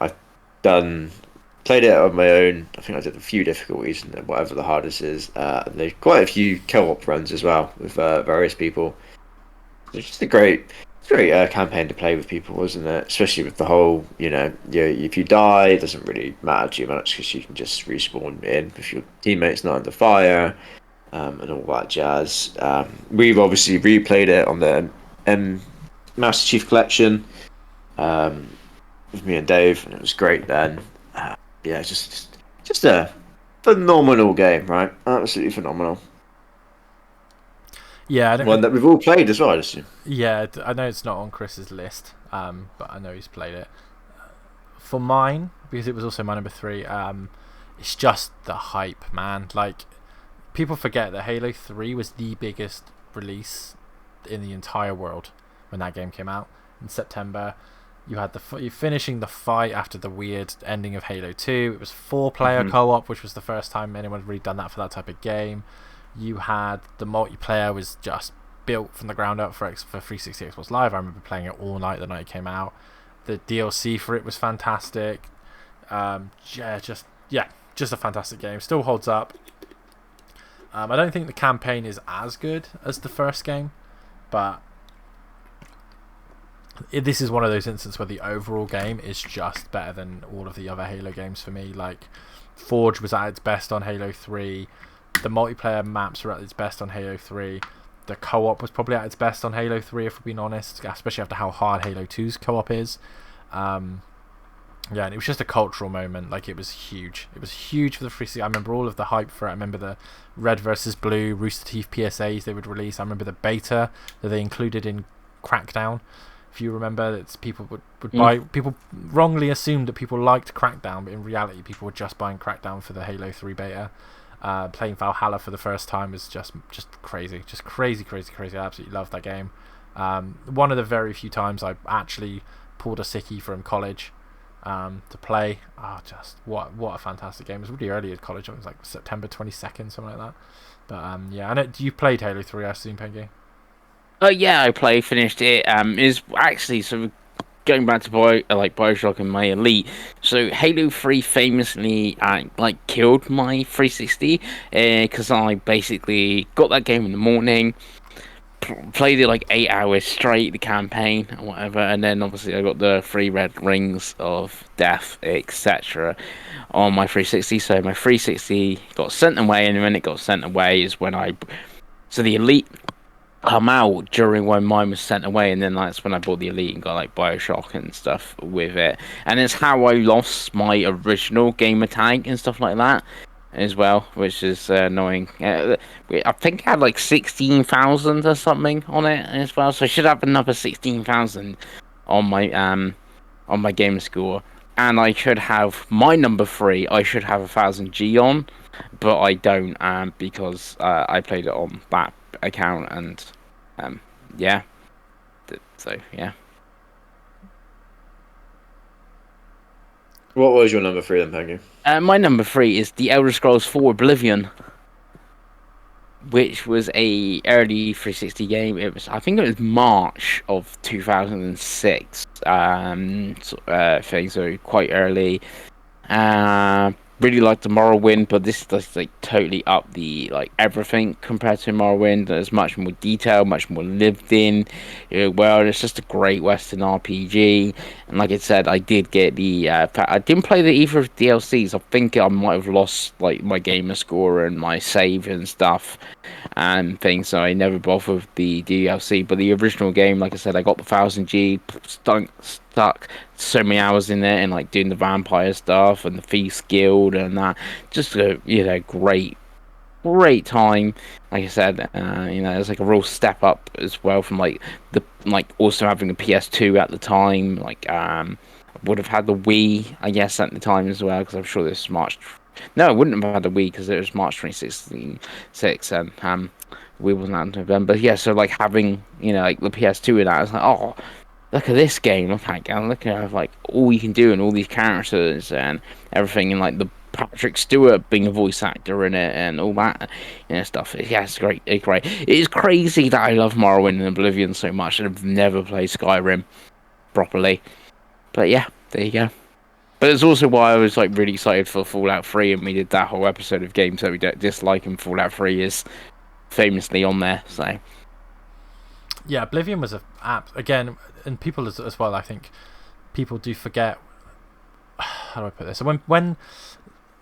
Played it on my own. I think I did a few difficulties and whatever the hardest is. And there's quite a few co-op runs as well with various people. It's just a great campaign to play with people, wasn't it? Especially with the whole, if you die, it doesn't really matter too much because you can just respawn in if your teammate's not under fire, and all that jazz. We've obviously replayed it on the Master Chief Collection with me and Dave, and it was great then. Yeah, just a phenomenal game, right? Absolutely phenomenal. Yeah, One that we've all played as well, I assume. Yeah, I know it's not on Chris's list, but I know he's played it. For mine, because it was also my number 3, it's just the hype, man. Like, people forget that Halo 3 was the biggest release in the entire world when that game came out in September. You had you finishing the fight after the weird ending of Halo 2. It was 4-player co-op, which was the first time anyone had really done that for that type of game. You had the multiplayer was just built from the ground up for 360 Xbox Live. I remember playing it all night the night it came out. The DLC for it was fantastic. Just a fantastic game. Still holds up. I don't think the campaign is as good as the first game, but this is one of those instances where the overall game is just better than all of the other Halo games for me. Like, Forge was at its best on Halo 3. The multiplayer maps were at its best on Halo 3. The co-op was probably at its best on Halo 3, if we're being honest, especially after how hard Halo 2's co-op is. And it was just a cultural moment. Like, it was huge. It was huge for the 360. I remember all of the hype for it. I remember the Red versus Blue, Rooster Teeth PSAs they would release. I remember the beta that they included in Crackdown. If you remember, that people would buy. People wrongly assumed that people liked Crackdown, but in reality, people were just buying Crackdown for the Halo 3 beta. Playing Valhalla for the first time was just crazy, just crazy. I absolutely loved that game. One of the very few times I actually pulled a sickie from college to play. Just what a fantastic game! It was really early at college. It was like September 22nd, something like that. But I know you played Halo 3, I assume, Pengi. Yeah, I finished it. Is actually sort of going back to Bioshock and my Elite. So Halo 3 famously killed my 360 because I basically got that game in the morning, played it like 8 hours straight, the campaign or whatever, and then obviously I got the 3 red rings of death, etc. on my 360. So my 360 got sent away, and when it got sent away is when the Elite come out during when mine was sent away, and then that's when I bought the Elite and got like Bioshock and stuff with it. And it's how I lost my original gamer tag and stuff like that as well, which is annoying. I think I had like 16,000 or something on it as well, so I should have another 16,000 on my game score. And I should have my number 3. I should have 1,000 G on, but I don't, because I played it on that account, and so yeah. What was your number 3 then, Pengi? My number 3 is The Elder Scrolls 4 Oblivion. which was a early 360 game. I think it was March of 2006. Thing, so quite early. Really liked the Morrowind, but this does like totally up the like everything compared to Morrowind. There's much more detail, much more lived in. Well, it's just a great Western RPG. And like I said, I did get the. I didn't play the either of the DLCs. I think I might have lost like my gamer score and my save and stuff and things. So I never bothered with the DLC. But the original game, like I said, I got the 1000G stuck so many hours in there and like doing the vampire stuff and the Thieves Guild and that. Just a great time. Like I said, it's like a real step up as well from like also having a PS2 at the time. Like would have had the Wii, I guess, at the time as well, because I'm sure this is March. No, I wouldn't have had the Wii because it was March 2016, and Wii wasn't out in November. Yeah, so like having like the PS2 in that, I was like, oh, look at this game. Look at like all you can do and all these characters and everything, and like the Patrick Stewart being a voice actor in it and all that stuff. Yeah, it's great. It's great. It is crazy that I love Morrowind and Oblivion so much and I've never played Skyrim properly. But yeah, there you go. But it's also why I was like really excited for Fallout 3, and we did that whole episode of games that we don't dislike, and Fallout 3 is famously on there. So yeah, Oblivion was a app again, and people as well. I think people do forget. How do I put this? So when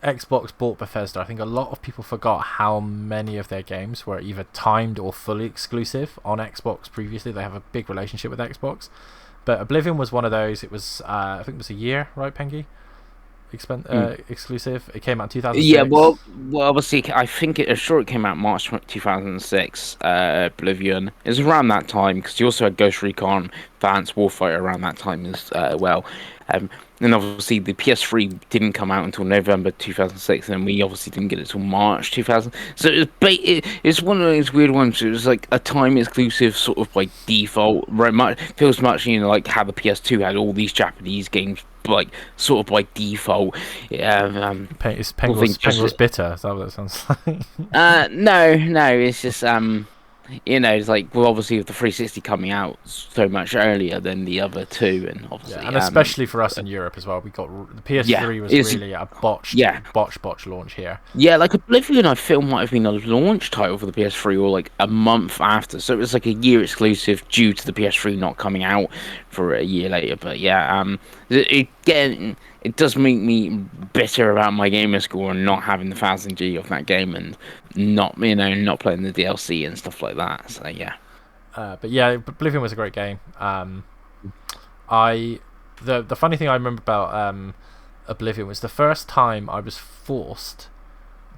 Xbox bought Bethesda, I think a lot of people forgot how many of their games were either timed or fully exclusive on Xbox previously. They have a big relationship with Xbox. But Oblivion was one of those. It was, I think it was a year, right, Pengi? Exclusive. It came out in 2006. Yeah, well, obviously, I think it came out March 2006. Oblivion. It was around that time because you also had Ghost Recon Advanced Warfighter around that time as well. And obviously the PS3 didn't come out until November 2006, and we obviously didn't get it until March 2000. So it's one of those weird ones. It was like a time exclusive sort of by default. Right, feels much like how the PS2 had all these Japanese games like sort of by default. Penguin's bitter. Is that what it sounds like? No, it's just it's like, well, obviously with the 360 coming out so much earlier than the other two, and obviously, and especially for us in Europe as well, we got the PS3 was really a botch launch here. Yeah, like Oblivion, I feel might have been a launch title for the PS3 or like a month after, so it was like a year exclusive due to the PS3 not coming out for a year later. But yeah, it does make me bitter about my gamer score and not having the 1000G of that game and not playing the DLC and stuff like that. So yeah. But yeah, Oblivion was a great game. The funny thing I remember about Oblivion was the first time I was forced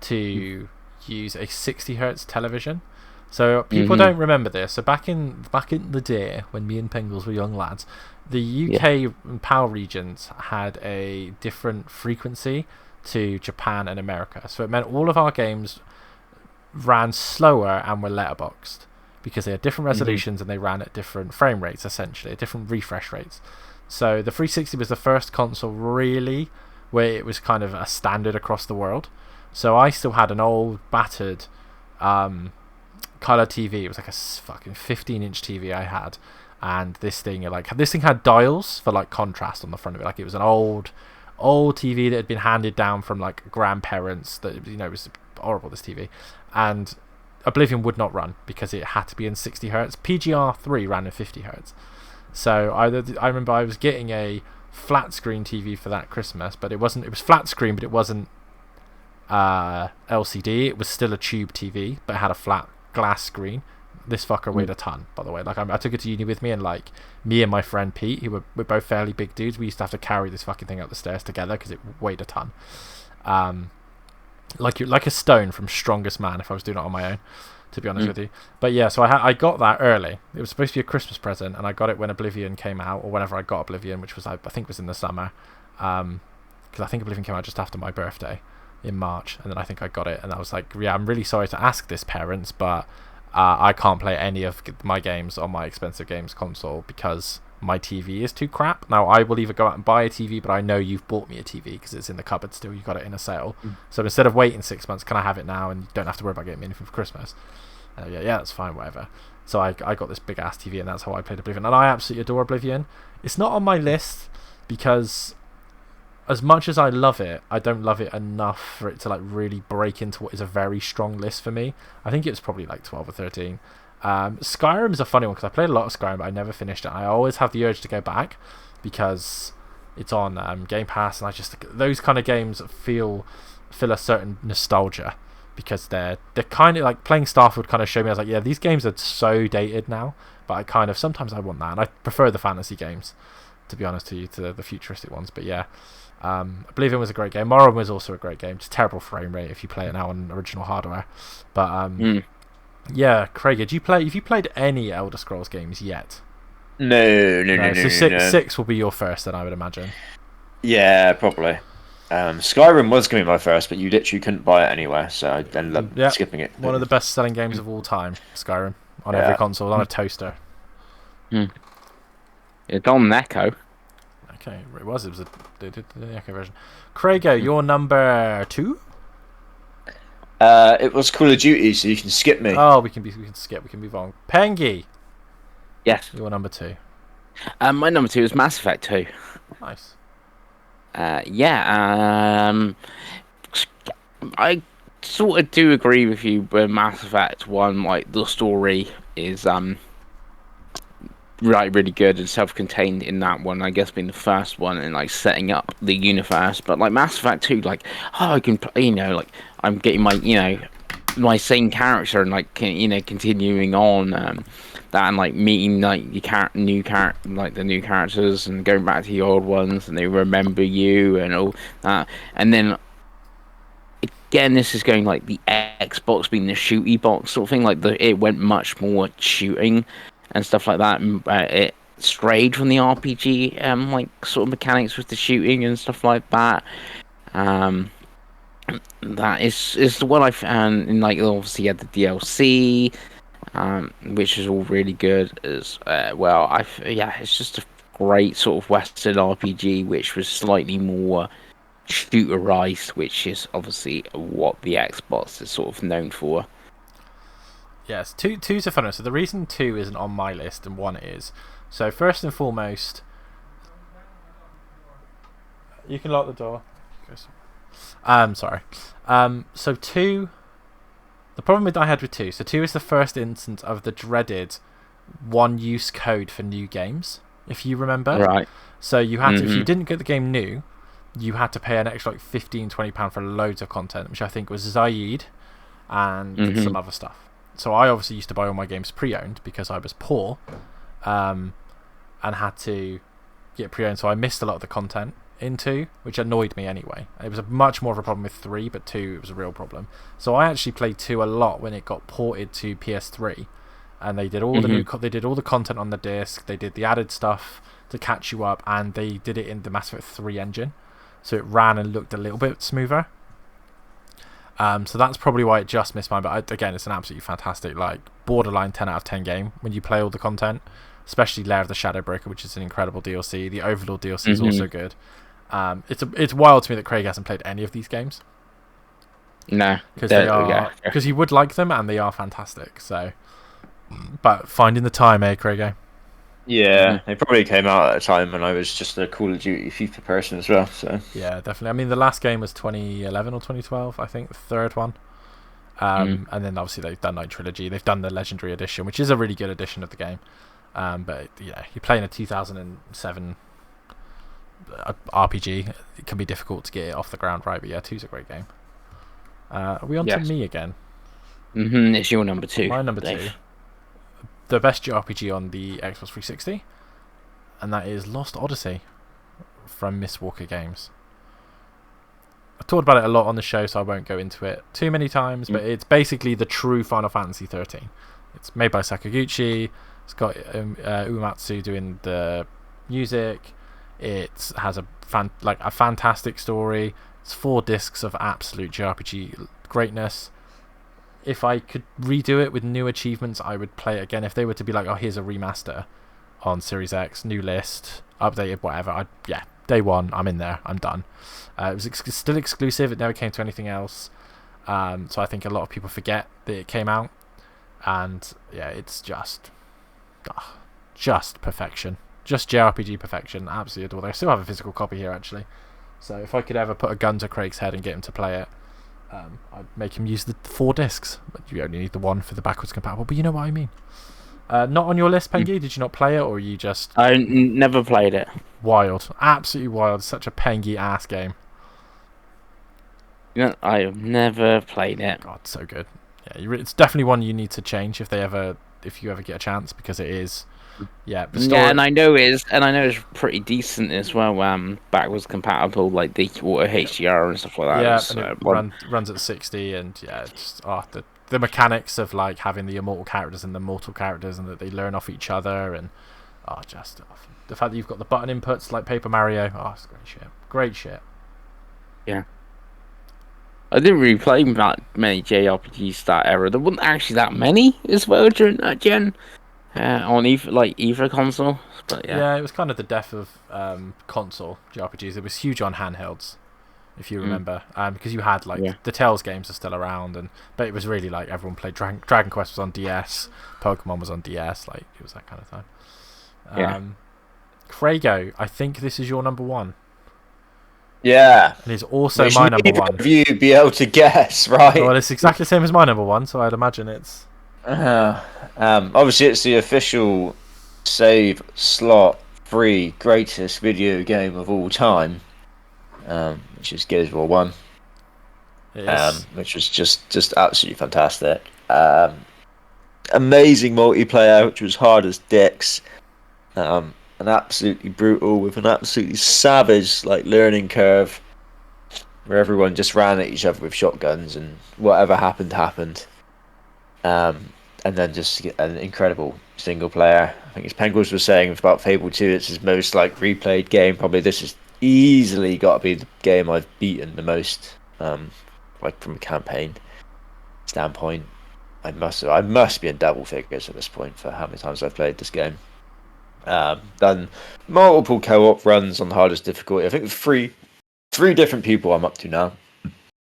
to use a 60 hertz television. So people don't remember this. So back in the day when me and Pengles were young lads, the UK PAL regions had a different frequency to Japan and America. So it meant all of our games ran slower and were letterboxed because they had different resolutions and they ran at different frame rates, essentially, different refresh rates. So the 360 was the first console really where it was kind of a standard across the world. So I still had an old battered color TV. It was like a fucking 15-inch TV I had, and this thing had dials for like contrast on the front of it. Like it was an old TV that had been handed down from like grandparents. That it was horrible, this TV, and Oblivion would not run because it had to be in 60 hertz. PGR3 ran in 50 hertz. So I remember I was getting a flat screen TV for that Christmas, but it was flat screen, but it wasn't LCD. It was still a tube TV, but it had a flat glass screen. This fucker weighed a ton, by the way. Like I took it to uni with me, and like me and my friend Pete, who we're both fairly big dudes, we used to have to carry this fucking thing up the stairs together because it weighed a ton. Like a stone from Strongest Man if I was doing it on my own, to be honest with you. But yeah, so I got that early. It was supposed to be a Christmas present, and I got it when Oblivion came out, or whenever I got Oblivion, which was I think was in the summer, because I think Oblivion came out just after my birthday in March, and then I think I got it, and I was like, yeah, I'm really sorry to ask this, parents, but I can't play any of my games on my expensive games console because my TV is too crap. up. Now, I will either go out and buy a TV, but I know you've bought me a TV because it's in the cupboard still. You got it in a sale. So instead of waiting 6 months, can I have it now and you don't have to worry about getting me anything for Christmas? Yeah, that's fine, whatever. So I got this big ass TV, and that's how I played Oblivion. And I absolutely adore Oblivion. It's not on my list because, as much as I love it, I don't love it enough for it to like really break into what is a very strong list for me. I think it's probably like 12 or 13. Skyrim is a funny one because I played a lot of Skyrim, but I never finished it. I always have the urge to go back because it's on Game Pass, and those kind of games feel a certain nostalgia because they're kind of like playing Starfield kind of showed me. I was like, yeah, these games are so dated now, but I kind of sometimes I want that, and I prefer the fantasy games, to be honest, to the futuristic ones. But yeah, Oblivion was a great game. Morrowind was also a great game. Just terrible frame rate if you play it now on original hardware, but yeah, Craig, have you played any Elder Scrolls games yet? No. So six will be your first, then, I would imagine. Yeah, probably. Skyrim was going to be my first, but you literally couldn't buy it anywhere, so I ended up skipping it. One of the best-selling games of all time, Skyrim, on every console, on a toaster. It's on Echo. Okay, it was the Echo version. Craigo, your number 2? It was Call of Duty, so you can skip me. Oh, we can skip. We can move on. Pengi. Yes. Your number 2. My number 2 is Mass Effect 2. Nice. I sort of do agree with you with Mass Effect 1. Like, the story is really good and self-contained in that one. I guess being the first one and like setting up the universe. But like Mass Effect 2, like, I can play, like I'm getting my same character and like continuing on that, and like meeting like the new characters and going back to the old ones, and they remember you and all that. And then again, this is going like the Xbox being the shooty box sort of thing. Like it went much more shooting and stuff like that. It strayed from the RPG like sort of mechanics with the shooting and stuff like that. That is the one I found, and like obviously you had the DLC, which is all really good as well. It's just a great sort of Western RPG, which was slightly more shooterized, which is obviously what the Xbox is sort of known for. Yes, two's a fun one. So the reason 2 isn't on my list and 1 is, so first and foremost, you can lock the door. Sorry. So 2, the problem I had with 2, so 2 is the first instance of the dreaded one-use code for new games, if you remember. Right. So you had to, if you didn't get the game new, you had to pay an extra like £15-20 for loads of content, which I think was Zaid and some other stuff. So I obviously used to buy all my games pre-owned because I was poor, and had to get pre-owned, so I missed a lot of the content in 2, which annoyed me anyway. It was much more of a problem with 3, but 2 it was a real problem. So I actually played 2 a lot when it got ported to PS3, and they did all they did all the content on the disc. They did the added stuff to catch you up, and they did it in the Mass Effect 3 engine, so it ran and looked a little bit smoother. So that's probably why it just missed mine. But again, it's an absolutely fantastic, like borderline 10 out of 10 game when you play all the content, especially Lair of the Shadowbreaker, which is an incredible DLC. The Overlord DLC is also good. It's wild to me that Craig hasn't played any of these games. No, because he would like them, and they are fantastic. So, but finding the time, Craig? Yeah, they probably came out at a time when I was just a Call of Duty FIFA person as well. So yeah, definitely. I mean, the last game was 2011 or 2012, I think, the third one. And then obviously they've done like Trilogy. They've done the Legendary Edition, which is a really good edition of the game. But yeah, you're playing a 2007 RPG. It can be difficult to get it off the ground, right? But yeah, 2's a great game. Are we on to me again? It's your number 2. My number Dave. 2. The best RPG on the Xbox 360, and that is Lost Odyssey from Miss Walker Games. I've talked about it a lot on the show, so I won't go into it too many times, but it's basically the true Final Fantasy 13. It's made by Sakaguchi. It's got Uematsu doing the music. It has a fantastic story. It's 4 discs of absolute JRPG greatness. If I could redo it with new achievements, I would play it again. If they were to be like, oh, here's a remaster on Series X, new list, updated, whatever. Day one, I'm in there. I'm done. It was still exclusive. It never came to anything else. So I think a lot of people forget that it came out. And yeah, it's just perfection. Just JRPG perfection. Absolutely adore it. I still have a physical copy here, actually. So if I could ever put a gun to Craig's head and get him to play it, I'd make him use the 4 discs. But you only need the one for the backwards compatible. But you know what I mean. Not on your list, Pengi? Did you not play it, or you just... I never played it. Wild. Absolutely wild. Such a Pengi-ass game. I have never played it. God, so good. Yeah, it's definitely one you need to change if you ever get a chance, because it is... Yeah, the story... Yeah, and I know it's pretty decent as well. Backwards compatible, like the auto HDR and stuff like that. Yeah, so, and it runs at 60, and yeah, it's just the mechanics of like having the immortal characters and the mortal characters, and that they learn off each other, and the fact that you've got the button inputs like Paper Mario. Oh, it's great shit. Great shit. Yeah. I didn't really play that many JRPGs that era. There wasn't actually that many as well during that gen. On either console, but yeah, it was kind of the death of console JRPGs. It was huge on handhelds, if you remember, because you had the Tales games are still around, but it was really like everyone played Dragon Quest was on DS, Pokemon was on DS, like it was that kind of time. Craigo, I think this is your number one. Yeah, and it's also my number one. You be able to guess, right? Well, it's exactly the same as my number one, so I'd imagine it's. Obviously, it's the official save slot free greatest video game of all time, which is Gears of War 1, which was just absolutely fantastic. Amazing multiplayer, which was hard as dicks, and absolutely brutal with an absolutely savage learning curve, where everyone just ran at each other with shotguns and whatever happened. And then just an incredible single player. I think as Penguins was saying about Fable 2, it's his most replayed game. Probably this has easily got to be the game I've beaten the most, from a campaign standpoint. I must be in double figures at this point for how many times I've played this game. Done multiple co-op runs on the hardest difficulty. I think three different people I'm up to now.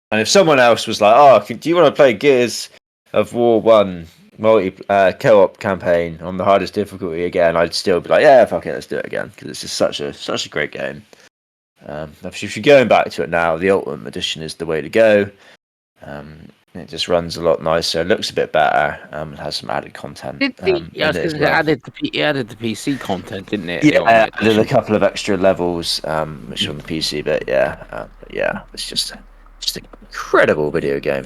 And if someone else was like, "Oh, do you want to play Gears of War 1 co-op campaign on the hardest difficulty again?" I'd still be like, "Yeah, fuck it, let's do it again," because it's just such a great game. If you're going back to it now, the Ultimate Edition is the way to go. It just runs a lot nicer, looks a bit better, and has some added content. It added the PC content, didn't it? Yeah, added a couple of extra levels, which on the PC, but yeah, it's just an incredible video game.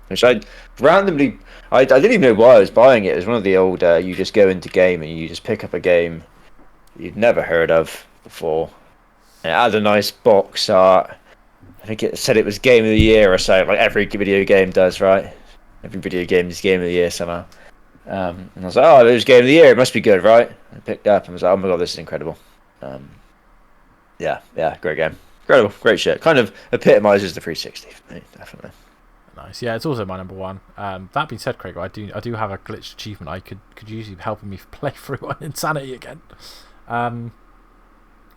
Which I randomly, I didn't even know why I was buying it. It was one of the old, you just go into game and you just pick up a game you'd never heard of before. And it had a nice box art. I think it said it was Game of the Year or so, like every video game does, right? Every video game is Game of the Year somehow. And I was like, "Oh, it was Game of the Year, it must be good, right?" I picked it up and was like, "Oh my god, this is incredible." Yeah, great game. Incredible, great shit. Kind of epitomizes the 360 for me, definitely. Nice. Yeah, it's also my number one. That being said, Craig, I do have a glitched achievement I could use you helping me play through on Insanity again.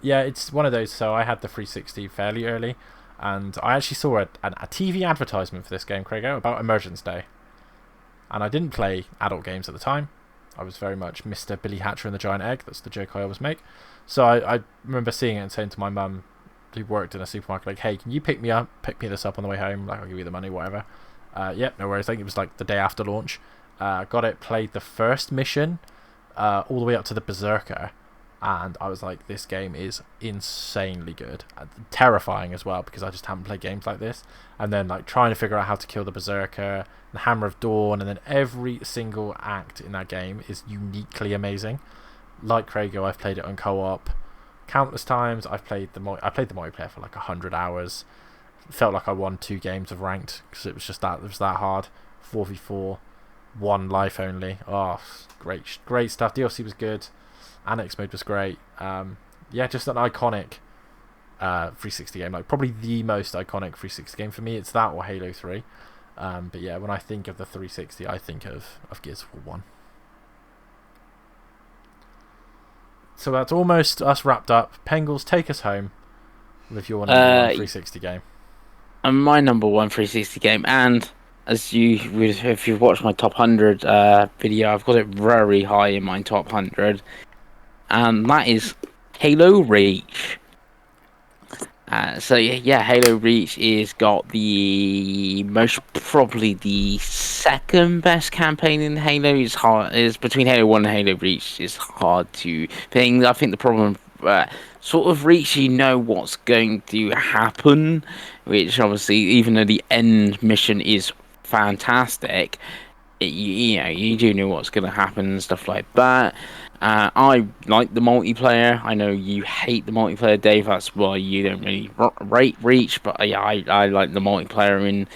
Yeah, it's one of those. So I had the 360 fairly early, and I actually saw a TV advertisement for this game, Craig, about Emergence Day. And I didn't play adult games at the time. I was very much Mr. Billy Hatcher and the Giant Egg. That's the joke I always make. So I remember seeing it and saying to my mum, who worked in a supermarket, like, "Hey, can you pick me this up on the way home? Like, I'll give you the money, whatever." Yep, no worries. I think it was the day after launch. Got it, played the first mission, all the way up to the Berserker, and I was like, this game is insanely good. Terrifying as well, because I just haven't played games like this. And then trying to figure out how to kill the Berserker, the Hammer of Dawn, and then every single act in that game is uniquely amazing. Like Craigo, I've played it on co-op countless times. I played the multiplayer for 100 hours. Felt like I won 2 games of ranked because it was that hard. 4v4, 1 life only. Oh, great stuff. DLC was good. Annex mode was great. Yeah, just an iconic 360 game. Probably the most iconic 360 game for me. It's that or Halo 3. But yeah, when I think of the 360, I think of Gears of War 1. So that's almost us wrapped up. Pengles, take us home with your number one 360 game. And my number one 360 game, and as if you've watched my top 100 video, I've got it very high in my top 100, and that is Halo Reach. Halo Reach is got probably the second best campaign in Halo. Is between Halo 1 and Halo Reach. It's hard to think. I think the problem, sort of Reach, you know what's going to happen, which obviously, even though the end mission is fantastic, you do know what's going to happen and stuff like that. I like the multiplayer. I know you hate the multiplayer, Dave. That's why you don't really rate Reach. But I like the multiplayer in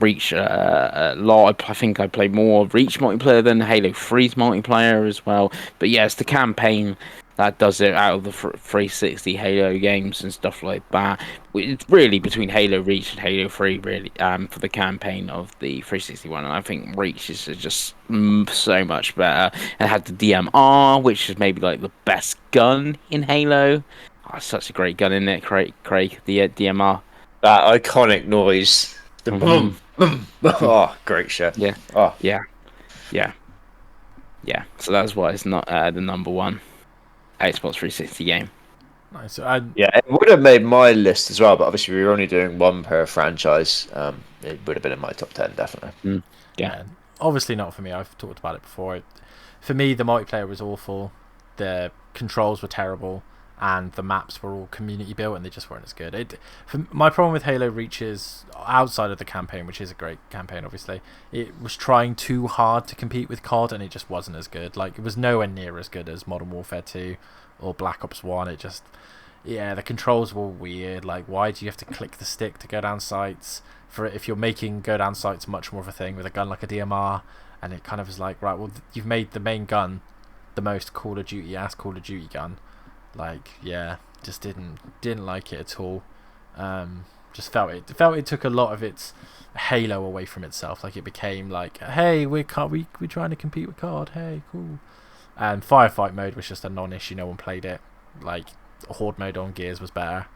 Reach a lot. I think I play more Reach multiplayer than Halo 3's multiplayer as well. But yeah, it's the campaign that does it out of the 360 Halo games and stuff like that. It's really between Halo Reach and Halo 3, really, for the campaign of the 360 one. And I think Reach is just so much better. It had the DMR, which is maybe like the best gun in Halo. Oh, it's such a great gun, isn't it, Craig? The DMR. That iconic noise. The boom, boom. Oh, great shit. Yeah. Oh. Yeah. So that's why it's not the number one Xbox 360 game. Nice. Yeah, it would have made my list as well, but obviously we were only doing one per franchise. It would have been in my top 10, definitely. Yeah. Obviously not for me. I've talked about it before. For me, the multiplayer was awful. The controls were terrible. And the maps were all community built, and they just weren't as good. My problem with Halo Reach is, outside of the campaign, which is a great campaign, obviously, it was trying too hard to compete with COD, and it just wasn't as good. Like, it was nowhere near as good as Modern Warfare 2 or Black Ops 1. It just, the controls were weird. Like, why do you have to click the stick to go down sights? If you're making go down sights much more of a thing with a gun like a DMR, and it kind of is like, right, well, you've made the main gun the most Call of Duty Call of Duty gun. Like, just didn't like it at all. Just felt it took a lot of its Halo away from itself. Like, it became like, hey, we're trying to compete with COD. Hey, cool. And firefight mode was just a non-issue. No one played it. Like, horde mode on Gears was better.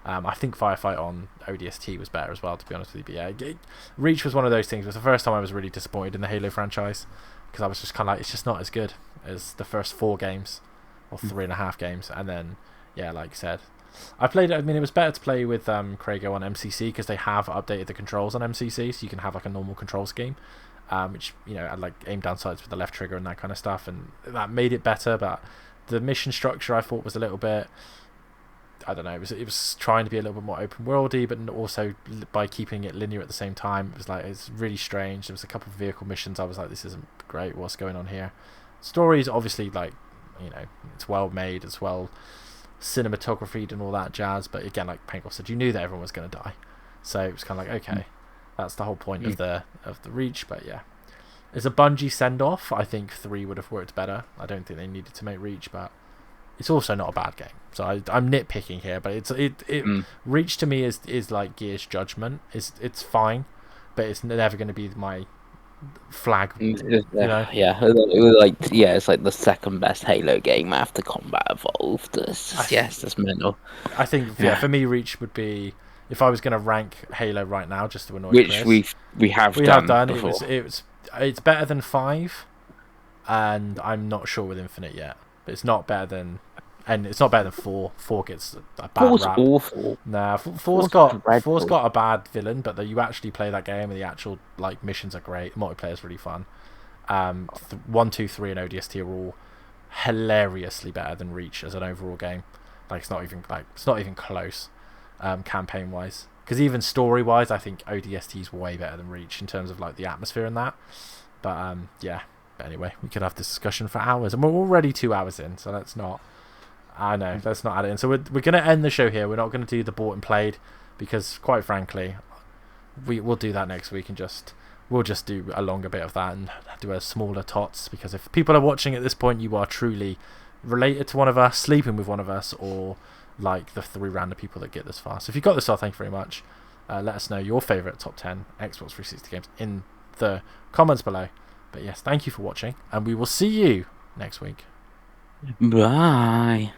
I think firefight on ODST was better as well, to be honest with you. But yeah, Reach was one of those things. It was the first time I was really disappointed in the Halo franchise, because I was just kind of like, it's just not as good as the first 4 games. Or 3.5 games, and then like I said, I played it. I mean, it was better to play with Craigo on MCC, because they have updated the controls on MCC, so you can have like a normal control scheme, which had like aim down sights with the left trigger and that kind of stuff, and that made it better. But the mission structure I thought was a little bit, I don't know, it was trying to be a little bit more open worldy, but also by keeping it linear at the same time. It was like, it's really strange. There was a couple of vehicle missions I was like, this isn't great, what's going on here? Stories obviously, like, it's well made, it's well cinematographied and all that jazz, but again, like Pengi said, you knew that everyone was going to die, so it was kind of like, okay, that's the whole point of the Reach. But yeah, as a Bungie send-off, I think 3 would have worked better. I don't think they needed to make Reach, but it's also not a bad game, so I'm nitpicking here, but Reach to me is like Gears Judgment. It's fine, but it's never going to be my flag, it's like the second best Halo game after Combat Evolved. That's mental. I think for me, Reach would be, if I was going to rank Halo right now, just to annoy Chris, we have done before. It's better than 5, and I'm not sure with Infinite yet, but it's not better than. And it's not better than 4. 4 gets a bad 4's rap. Awful. Nah, 4's got a bad villain, but you actually play that game and the actual missions are great. Multiplayer's really fun. 1, 2, 3, and ODST are all hilariously better than Reach as an overall game. It's not even close, campaign wise. Because even story wise, I think ODST is way better than Reach in terms of the atmosphere and that. But But anyway, we could have this discussion for hours, and we're already 2 hours in, so let's not add it in. So we're going to end the show here. We're not going to do the bought and played, because quite frankly, we'll do that next week, and we'll just do a longer bit of that and do a smaller tots, because if people are watching at this point, you are truly related to one of us, sleeping with one of us, or like the 3 random people that get this far. So if you got this far, thank you very much. Let us know your favourite top 10 Xbox 360 games in the comments below. But yes, thank you for watching, and we will see you next week. Bye.